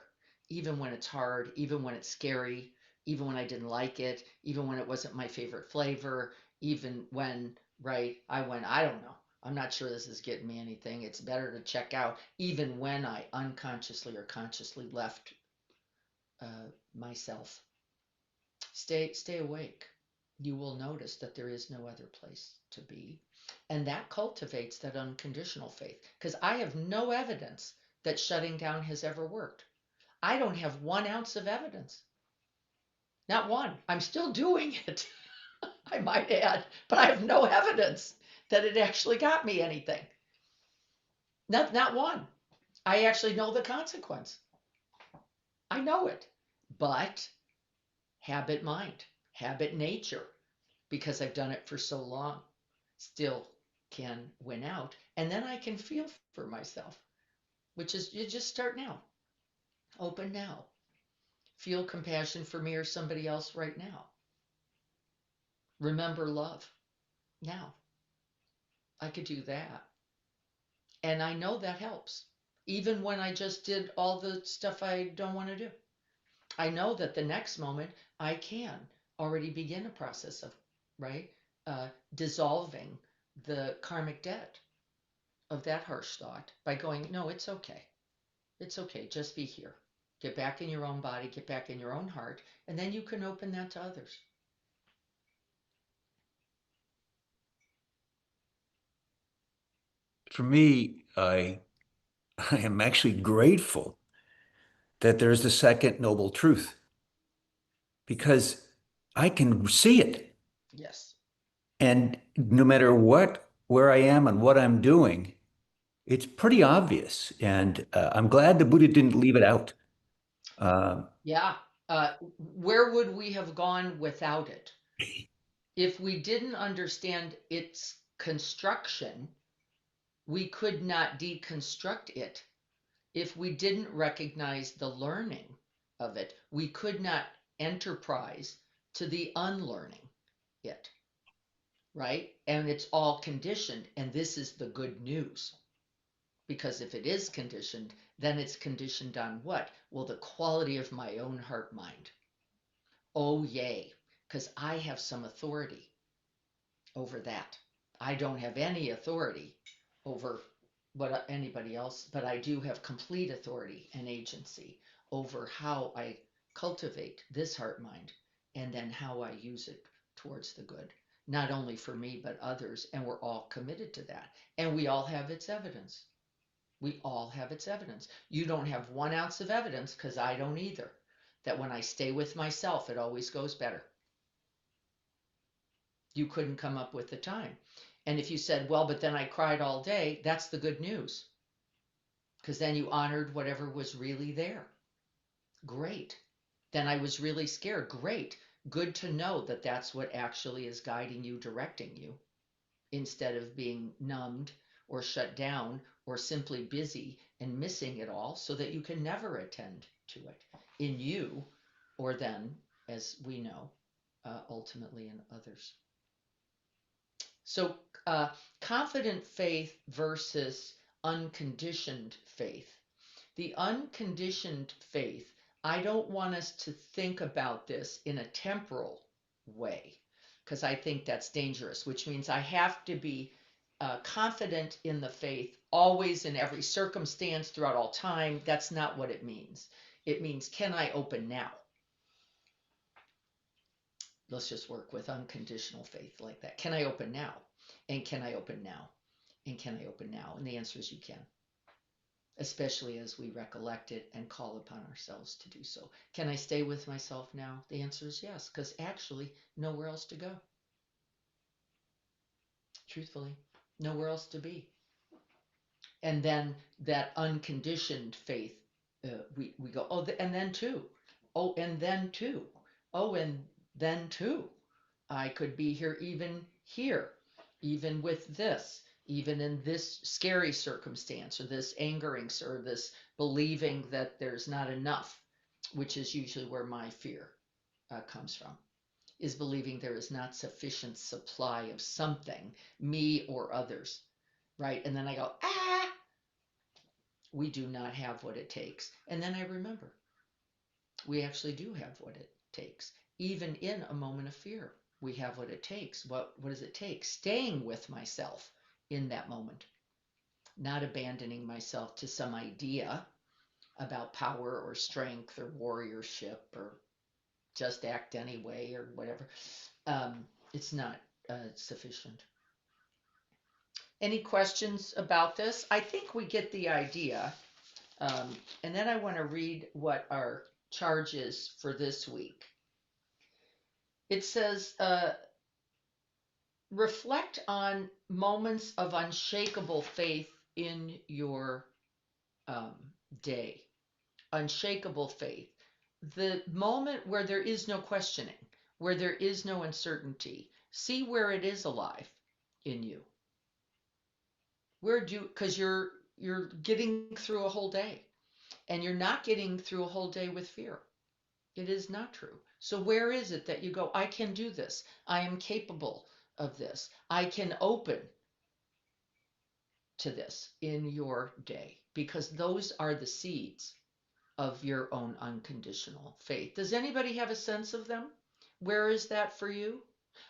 Even when it's hard, even when it's scary, even when I didn't like it, even when it wasn't my favorite flavor, even when, right, I went, I don't know. I'm not sure this is getting me anything. It's better to check out, even when I unconsciously or consciously left myself. Stay awake. You will notice that there is no other place to be. And that cultivates that unconditional faith. Because I have no evidence that shutting down has ever worked. I don't have 1 ounce of evidence. Not one. I'm still doing it, I might add, but I have no evidence that it actually got me anything. Not one. I actually know the consequence. I know it. But habit mind, habit nature, because I've done it for so long, still can win out. And then I can feel for myself, which is you just start now. Open now. Feel compassion for me or somebody else right now. Remember love now. I could do that. And I know that helps. Even when I just did all the stuff I don't want to do. I know that the next moment I can already begin a process of, right, dissolving the karmic debt of that harsh thought by going, no, it's okay. It's okay. Just be here. Get back in your own body, get back in your own heart, and then you can open that to others. For me, I am actually grateful that there's the second noble truth because I can see it. Yes. And no matter where I am and what I'm doing, it's pretty obvious. And I'm glad the Buddha didn't leave it out. Yeah. Where would we have gone without it? If we didn't understand its construction, we could not deconstruct it. If we didn't recognize the learning of it, we could not enterprise to the unlearning it, right? And it's all conditioned. And this is the good news. Because if it is conditioned, then it's conditioned on what? Well, the quality of my own heart mind. Oh, yay. Because I have some authority over that. I don't have any authority over what anybody else, but I do have complete authority and agency over how I cultivate this heart mind and then how I use it towards the good, not only for me, but others. And we're all committed to that. And we all have its evidence. We all have its evidence. You don't have 1 ounce of evidence, because I don't either, that when I stay with myself, it always goes better. You couldn't come up with the time. And if you said, well, but then I cried all day, that's the good news. Because then you honored whatever was really there. Great. Then I was really scared. Great. Good to know that that's what actually is guiding you, directing you, instead of being numbed or shut down or simply busy and missing it all, so that you can never attend to it in you, or then, as we know, ultimately in others. So confident faith versus unconditioned faith. The unconditioned faith, I don't want us to think about this in a temporal way, because I think that's dangerous, which means I have to be confident in the faith always, in every circumstance, throughout all time. That's not what it means. It means, can I open now? Let's just work with unconditional faith like that. Can I open now? And can I open now? And can I open now? And the answer is you can, especially as we recollect it and call upon ourselves to do so. Can I stay with myself now? The answer is yes, because actually, nowhere else to go. Truthfully, nowhere else to be. And then that unconditioned faith, we go, oh, and then too. Oh, and then too. Oh, and then too. I could be here, even with this, even in this scary circumstance, or this angering, or this believing that there's not enough, which is usually where my fear comes from, is believing there is not sufficient supply of something, me or others, right? And then I go, we do not have what it takes. And then I remember, we actually do have what it takes. Even in a moment of fear, we have what it takes. What does it take? Staying with myself in that moment, not abandoning myself to some idea about power or strength or warriorship or just act anyway or whatever. It's not sufficient. Any questions about this? I think we get the idea. And then I want to read what our charge is for this week. It says, reflect on moments of unshakable faith in your day. Unshakable faith. The moment where there is no questioning, where there is no uncertainty. See where it is alive in you. Because you're getting through a whole day, and you're not getting through a whole day with fear. It is not true. So where is it that you go, I can do this. I am capable of this. I can open to this in your day, because those are the seeds of your own unconditional faith. Does anybody have a sense of them? Where is that for you?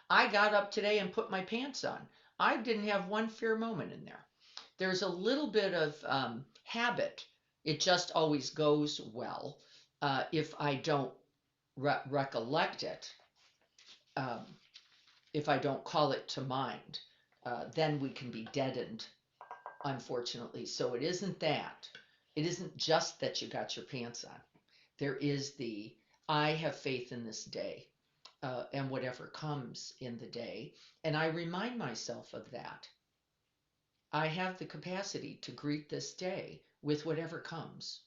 I got up today and put my pants on. I didn't have one fear moment in there. There's a little bit of habit. It just always goes well. If I don't recollect it, if I don't call it to mind, then we can be deadened, unfortunately. So it isn't that. It isn't just that you got your pants on. There is I have faith in this day, and whatever comes in the day. And I remind myself of that. I have the capacity to greet this day with whatever comes.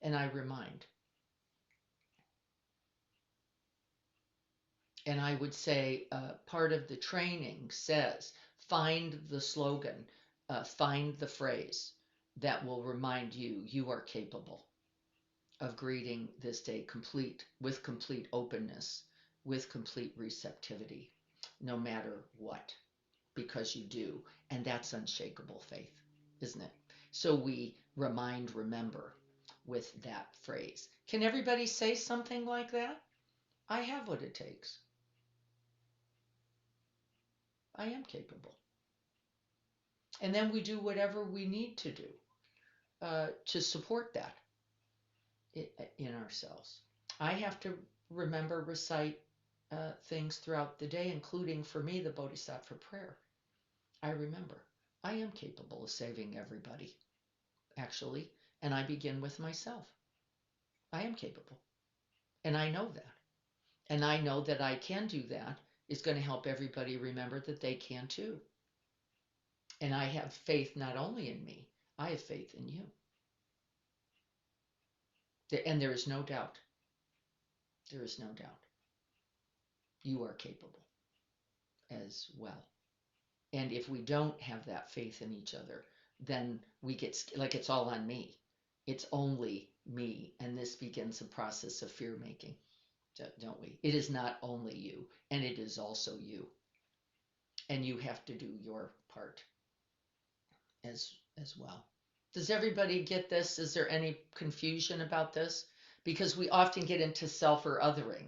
And I remind. And I would say part of the training says, find the slogan, find the phrase that will remind you, you are capable of greeting this day with complete openness, with complete receptivity, no matter what, because you do. And that's unshakable faith, isn't it? So we remember with that phrase. Can everybody say something like that? I have what it takes. I am capable. And then we do whatever we need to do to support that in ourselves. I have to recite things throughout the day, including for me, the Bodhisattva prayer. I remember I am capable of saving everybody, actually, and I begin with myself. I am capable, and I know that. And I know that I can do that is going to help everybody remember that they can too. And I have faith not only in me, I have faith in you. And there is no doubt. There is no doubt. You are capable as well. And if we don't have that faith in each other, then we get like it's all on me. It's only me. And this begins a process of fear making, don't we? It is not only you, and it is also you. And you have to do your part as well. Does everybody get this? Is there any confusion about this? Because we often get into self or othering.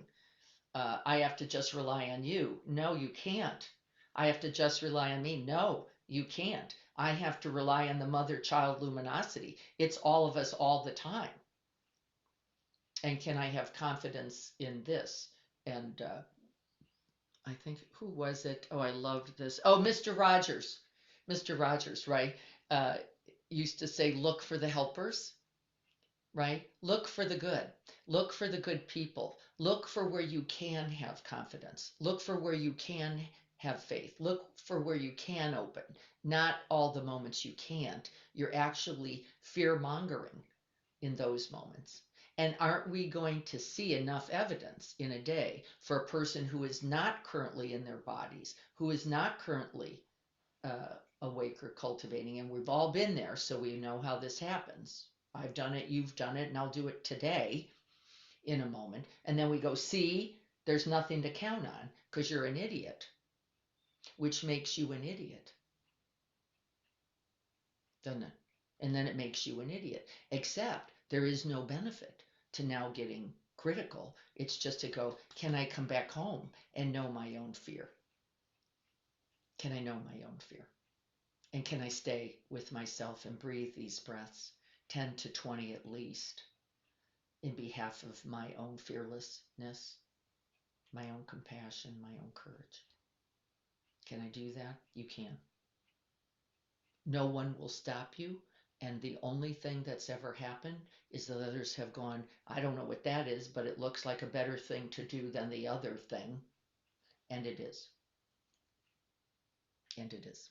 I have to just rely on you. No, you can't. I have to just rely on me. No, you can't. I have to rely on the mother-child luminosity. It's all of us all the time. And can I have confidence in this? And I think, who was it? Oh, I loved this. Oh, Mr. Rogers. Mr. Rogers, right, uh, used to say, look for the helpers, right? Look for the good. Look for the good people. Look for where you can have confidence. Look for where you can have faith. Look for where you can open. Not all the moments you can't. You're actually fear mongering in those moments. And aren't we going to see enough evidence in a day for a person who is not currently in their bodies, who is not currently awake or cultivating? And we've all been there, so we know how this happens. I've done it, you've done it, and I'll do it today in a moment. And then we go, see, there's nothing to count on because you're an idiot, which makes you an idiot, doesn't it? And then it makes you an idiot, except there is no benefit to now getting critical. It's just to go, can I come back home and know my own fear? Can I know my own fear? And can I stay with myself and breathe these breaths, 10 to 20 at least, in behalf of my own fearlessness, my own compassion, my own courage? Can I do that? You can. No one will stop you. And the only thing that's ever happened is that others have gone, I don't know what that is, but it looks like a better thing to do than the other thing. And it is. And it is.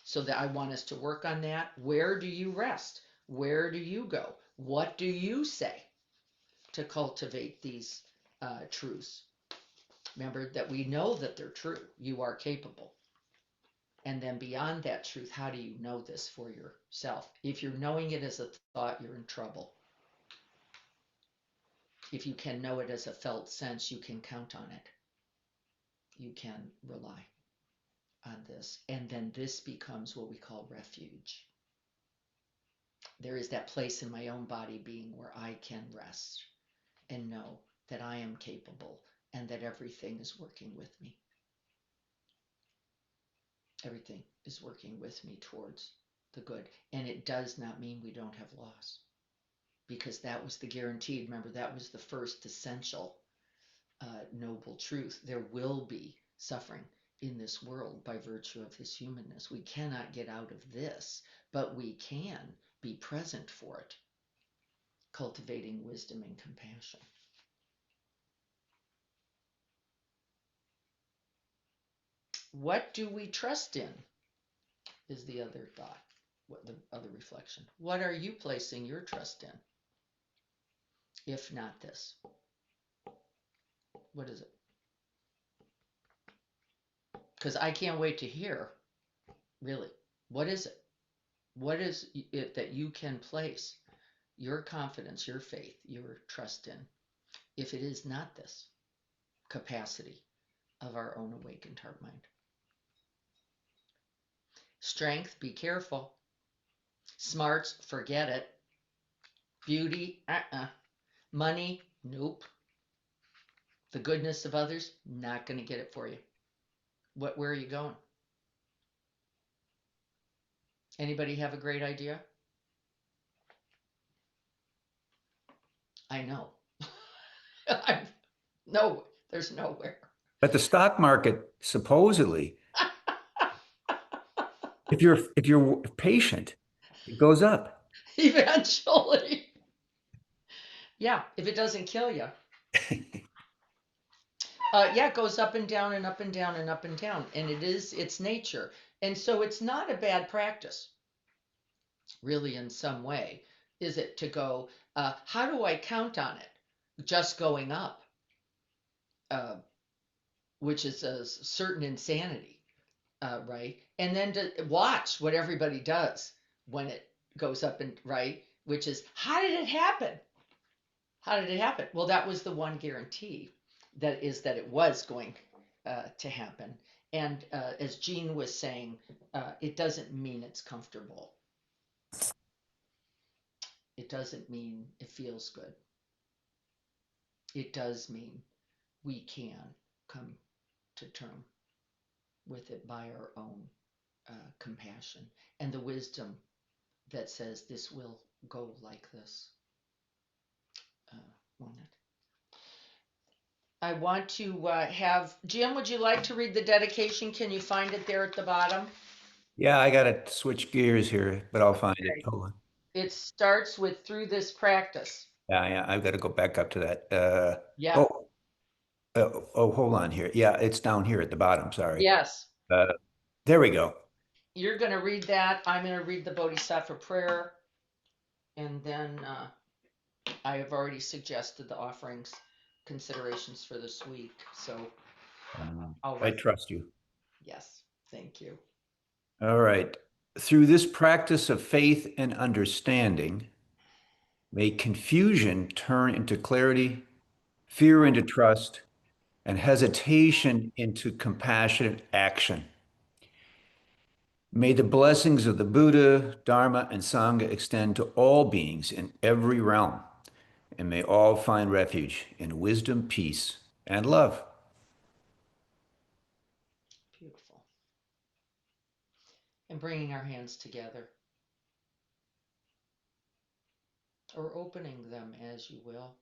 So that I want us to work on that. Where do you rest? Where do you go? What do you say to cultivate these truths? Remember that we know that they're true. You are capable. And then beyond that truth, how do you know this for yourself? If you're knowing it as a thought, you're in trouble. If you can know it as a felt sense, you can count on it. You can rely on this. And then this becomes what we call refuge. There is that place in my own body being where I can rest and know that I am capable and that everything is working with me. Everything is working with me towards the good. And it does not mean we don't have loss, because that was the guaranteed. Remember, that was the first essential noble truth. There will be suffering in this world by virtue of this humanness. We cannot get out of this, but we can be present for it, cultivating wisdom and compassion. What do we trust in is the other thought, what the other reflection. What are you placing your trust in? If not this, what is it? Because I can't wait to hear, really, what is it? What is it that you can place your confidence, your faith, your trust in, if it is not this capacity of our own awakened heart mind? Strength, be careful. Smarts, forget it. Beauty, money, nope. The goodness of others, not going to get it for you. Where are you going? Anybody have a great idea? I know. No, there's nowhere. But the stock market, supposedly, if you're patient, it goes up. Eventually. Yeah, if it doesn't kill you. Yeah, it goes up and down and up and down and up and down. And it's nature. And so it's not a bad practice, really, in some way, is it, to go, how do I count on it just going up? Which is a certain insanity, right? And then to watch what everybody does when it goes up, and right, which is, how did it happen? How did it happen? Well, that was the one guarantee, that it was going to happen. And as Jean was saying, it doesn't mean it's comfortable. It doesn't mean it feels good. It does mean we can come to term with it by our own compassion and the wisdom that says this will go like this. Won't it? I want to have Jim. Would you like to read the dedication? Can you find it there at the bottom? Yeah, I gotta switch gears here, but I'll find it. Okay. Hold on. It starts with through this practice. Yeah, I've got to go back up to that. Yeah. Oh, hold on here. Yeah, it's down here at the bottom. Sorry. Yes. Uh, there we go. You're going to read that. I'm going to read the Bodhisattva prayer. And then I have already suggested the offerings considerations for this week. So I'll I write. trust you. Yes. Thank you. All right. Through this practice of faith and understanding, may confusion turn into clarity, fear into trust, and hesitation into compassionate action. May the blessings of the Buddha, Dharma, and Sangha extend to all beings in every realm, and may all find refuge in wisdom, peace, and love. Beautiful. And bringing our hands together, or opening them as you will.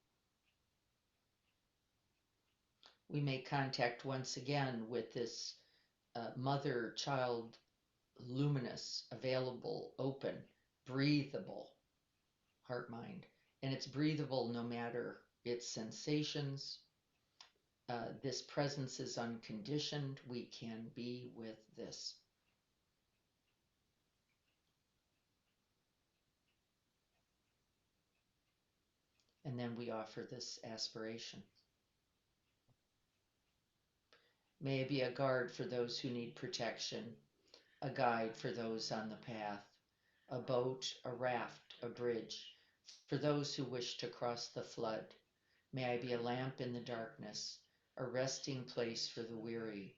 We make contact once again with this mother, child, luminous, available, open, breathable heart mind. And it's breathable no matter its sensations. This presence is unconditioned. We can be with this. And then we offer this aspiration. May it be a guard for those who need protection, a guide for those on the path, a boat, a raft, a bridge, for those who wish to cross the flood. May I be a lamp in the darkness, a resting place for the weary,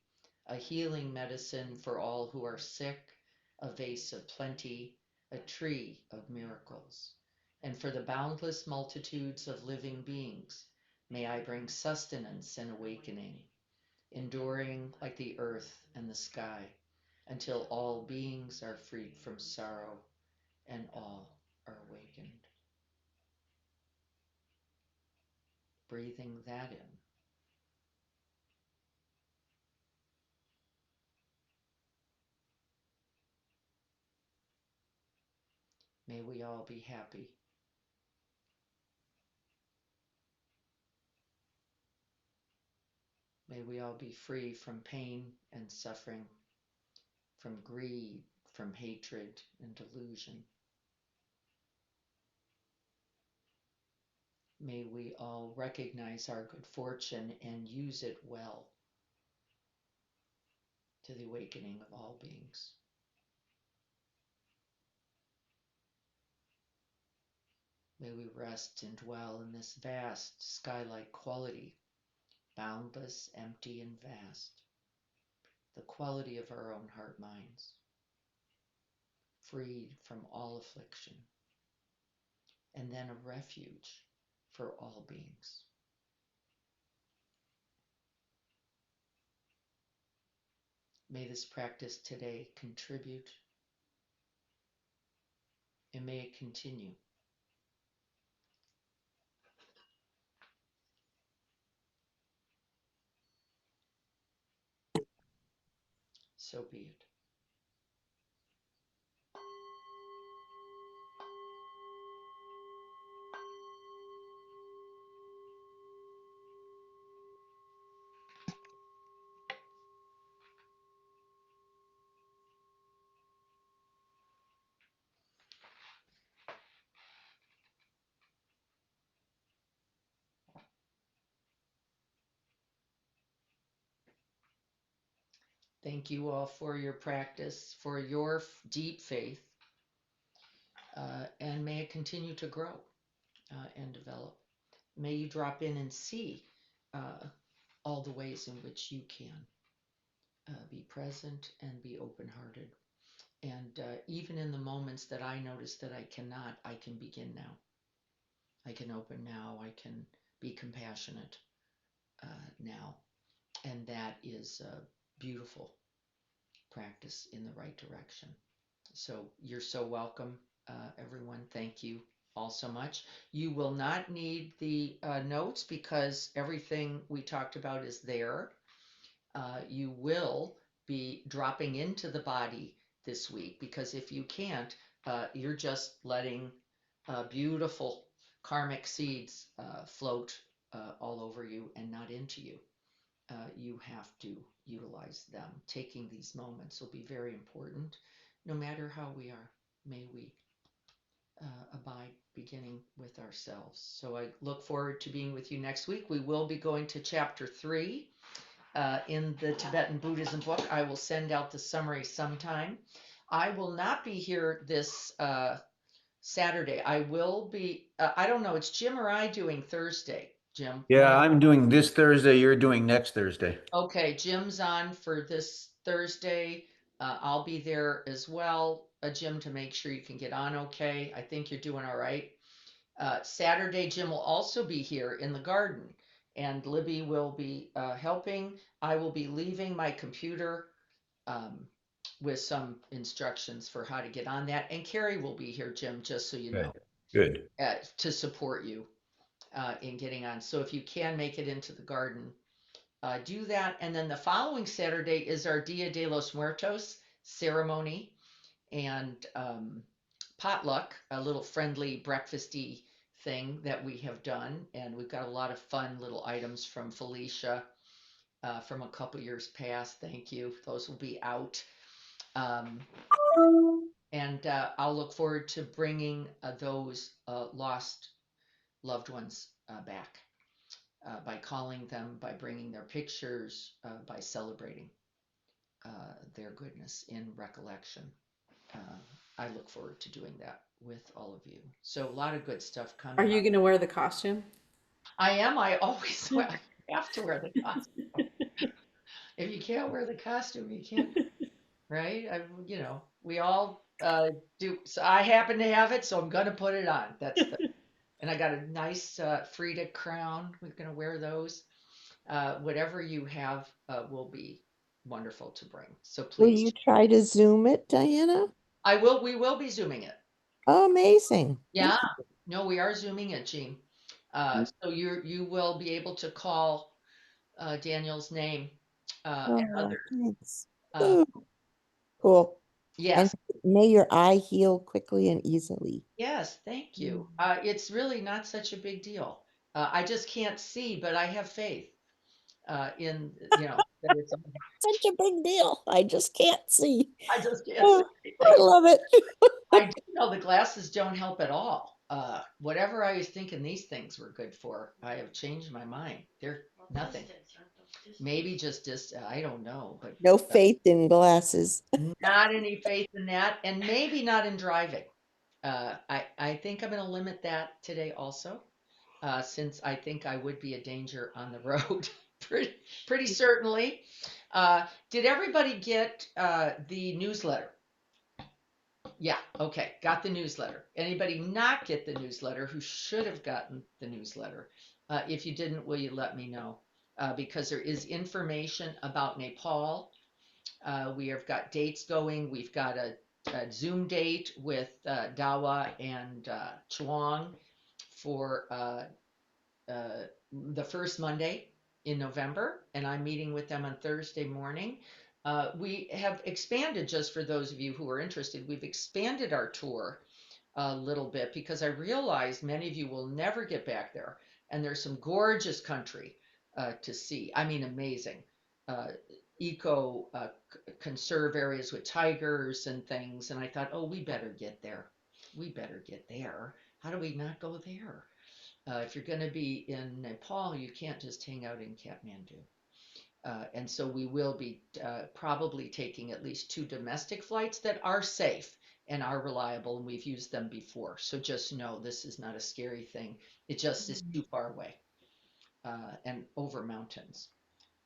a healing medicine for all who are sick, a vase of plenty, a tree of miracles. And for the boundless multitudes of living beings, may I bring sustenance and awakening, enduring like the earth and the sky, until all beings are freed from sorrow and all are awakened. Breathing that in. May we all be happy. May we all be free from pain and suffering, from greed, from hatred and delusion. May we all recognize our good fortune and use it well to the awakening of all beings. May we rest and dwell in this vast sky-like quality, boundless, empty, and vast, the quality of our own heart minds, freed from all affliction, and then a refuge for all beings. May this practice today contribute, and may it continue. So be it. Thank you all for your practice, for your deep faith, and may it continue to grow and develop. May you drop in and see all the ways in which you can be present and be open-hearted. And even in the moments that I notice that I cannot, I can begin now. I can open now. I can be compassionate now. And that is a beautiful practice in the right direction. So you're so welcome, everyone. Thank you all so much. You will not need the notes because everything we talked about is there. You will be dropping into the body this week, because if you can't, you're just letting beautiful karmic seeds float all over you and not into you. You have to utilize them. Taking these moments will be very important, no matter how we are. May we abide beginning with ourselves. So I look forward to being with you next week. We will be going to chapter 3 in the Tibetan Buddhism book. I will send out the summary sometime. I will not be here this Saturday. I will be, I don't know, it's Jim or I doing Thursday, Jim? Yeah, I'm doing this Thursday. You're doing next Thursday. Okay, Jim's on for this Thursday. I'll be there as well, Jim, to make sure you can get on okay. I think you're doing all right. Saturday, Jim will also be here in the garden, and Libby will be helping. I will be leaving my computer um, with some instructions for how to get on that. And Carrie will be here, Jim, just so you know, Good. to support you in getting on. So if you can make it into the garden, do that. And then the following Saturday is our Dia de los Muertos ceremony and potluck, a little friendly breakfasty thing that we have done. And we've got a lot of fun little items from Felicia from a couple years past. Thank you. Those will be out. And I'll look forward to bringing those lost loved ones back by calling them, by bringing their pictures, by celebrating their goodness in recollection. I look forward to doing that with all of you. So a lot of good stuff coming Are you up. going to wear the costume? I am. I always have to wear the costume. If you can't wear the costume, you can't, right? We all do. So I happen to have it, so I'm gonna put it on. And I got a nice Frida crown. We're gonna wear those. Whatever you have will be wonderful to bring. So Will please, you try to Zoom it, Diana? I will. We will be zooming it. Oh, amazing. Yeah. No, we are zooming it, Jean. Mm. So you will be able to call Daniel's name Oh, and others. thanks. Uh, Ooh, cool. And yes. may your eye heal quickly and easily. Yes, thank you. It's really not such a big deal. I just can't see, but I have faith in, that it's, Such a big deal. I just can't see. I just can't Oh, see. I love it. I do know the glasses don't help at all. Whatever I was thinking these things were good for, I have changed my mind. They're nothing. Maybe just I don't know, but No faith in glasses. not any faith in that, and maybe not in driving. I think I'm going to limit that today also. Since I think I would be a danger on the road, pretty certainly. Did everybody get the newsletter? Yeah, okay, got the newsletter. Anybody not get the newsletter who should have gotten the newsletter? If you didn't, will you let me know? Because there is information about Nepal. We have got dates going. We've got a Zoom date with Dawa and Chuang for the first Monday in November, and I'm meeting with them on Thursday morning. We have expanded, just for those of you who are interested, we've expanded our tour a little bit because I realize many of you will never get back there, and there's some gorgeous country to see. I mean, amazing. Eco conserve areas with tigers and things, and I thought, oh, we better get there. We better get there. How do we not go there? If you're going to be in Nepal, you can't just hang out in Kathmandu. And so we will be probably taking at least 2 domestic flights that are safe and are reliable, and we've used them before. So just know this is not a scary thing. It just is too far away and over mountains.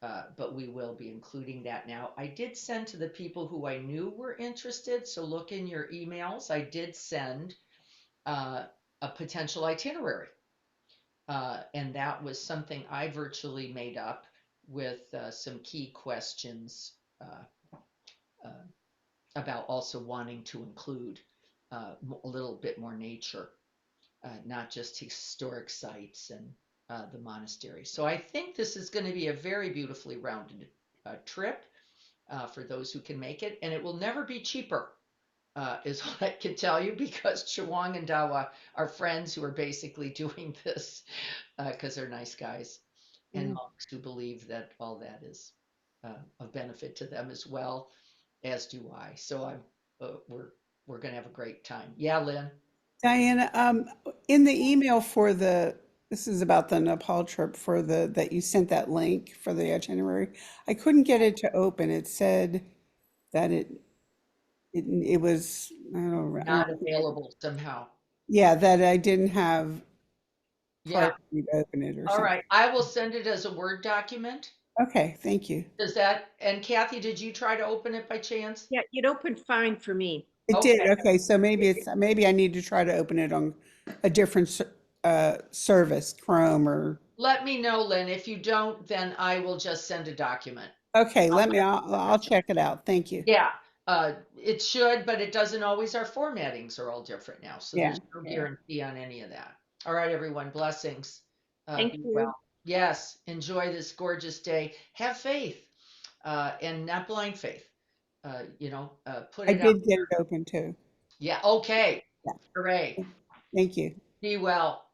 But we will be including that now. I did send to the people who I knew were interested, so look in your emails. I did send a potential itinerary. And that was something I virtually made up with some key questions about also wanting to include a little bit more nature, not just historic sites and the monastery. So I think this is going to be a very beautifully rounded trip. for those who can make it. And it will never be cheaper, is what I can tell you, because Chewang and Dawa are friends who are basically doing this because they're nice guys and monks who believe that all that is of benefit to them as well, as do I. So we're going to have a great time. Yeah, Lynn. Diana, in the email for this is about the Nepal trip that you sent that link for the itinerary. I couldn't get it to open. It said that it was, I don't know. Not available somehow. Yeah, that I didn't have Yeah. part to open it or All something. right. I will send it as a Word document. Okay, thank you. Does that, and Kathy, did you try to open it by chance? Yeah, it opened fine for me. It did. Okay. Okay, so maybe I need to try to open it on a different service, Chrome or. Let me know, Lynn. If you don't, then I will just send a document. Okay, I'll check it out. Thank you. Yeah, it should, but it doesn't always. Our formattings are all different now, so there's no guarantee on any of that. All right, everyone, blessings. Thank Be you. well. Yes, enjoy this gorgeous day. Have faith, and not blind faith. Put I it out. did get it open too. Yeah, okay. Yeah. Hooray. Thank you. Be well.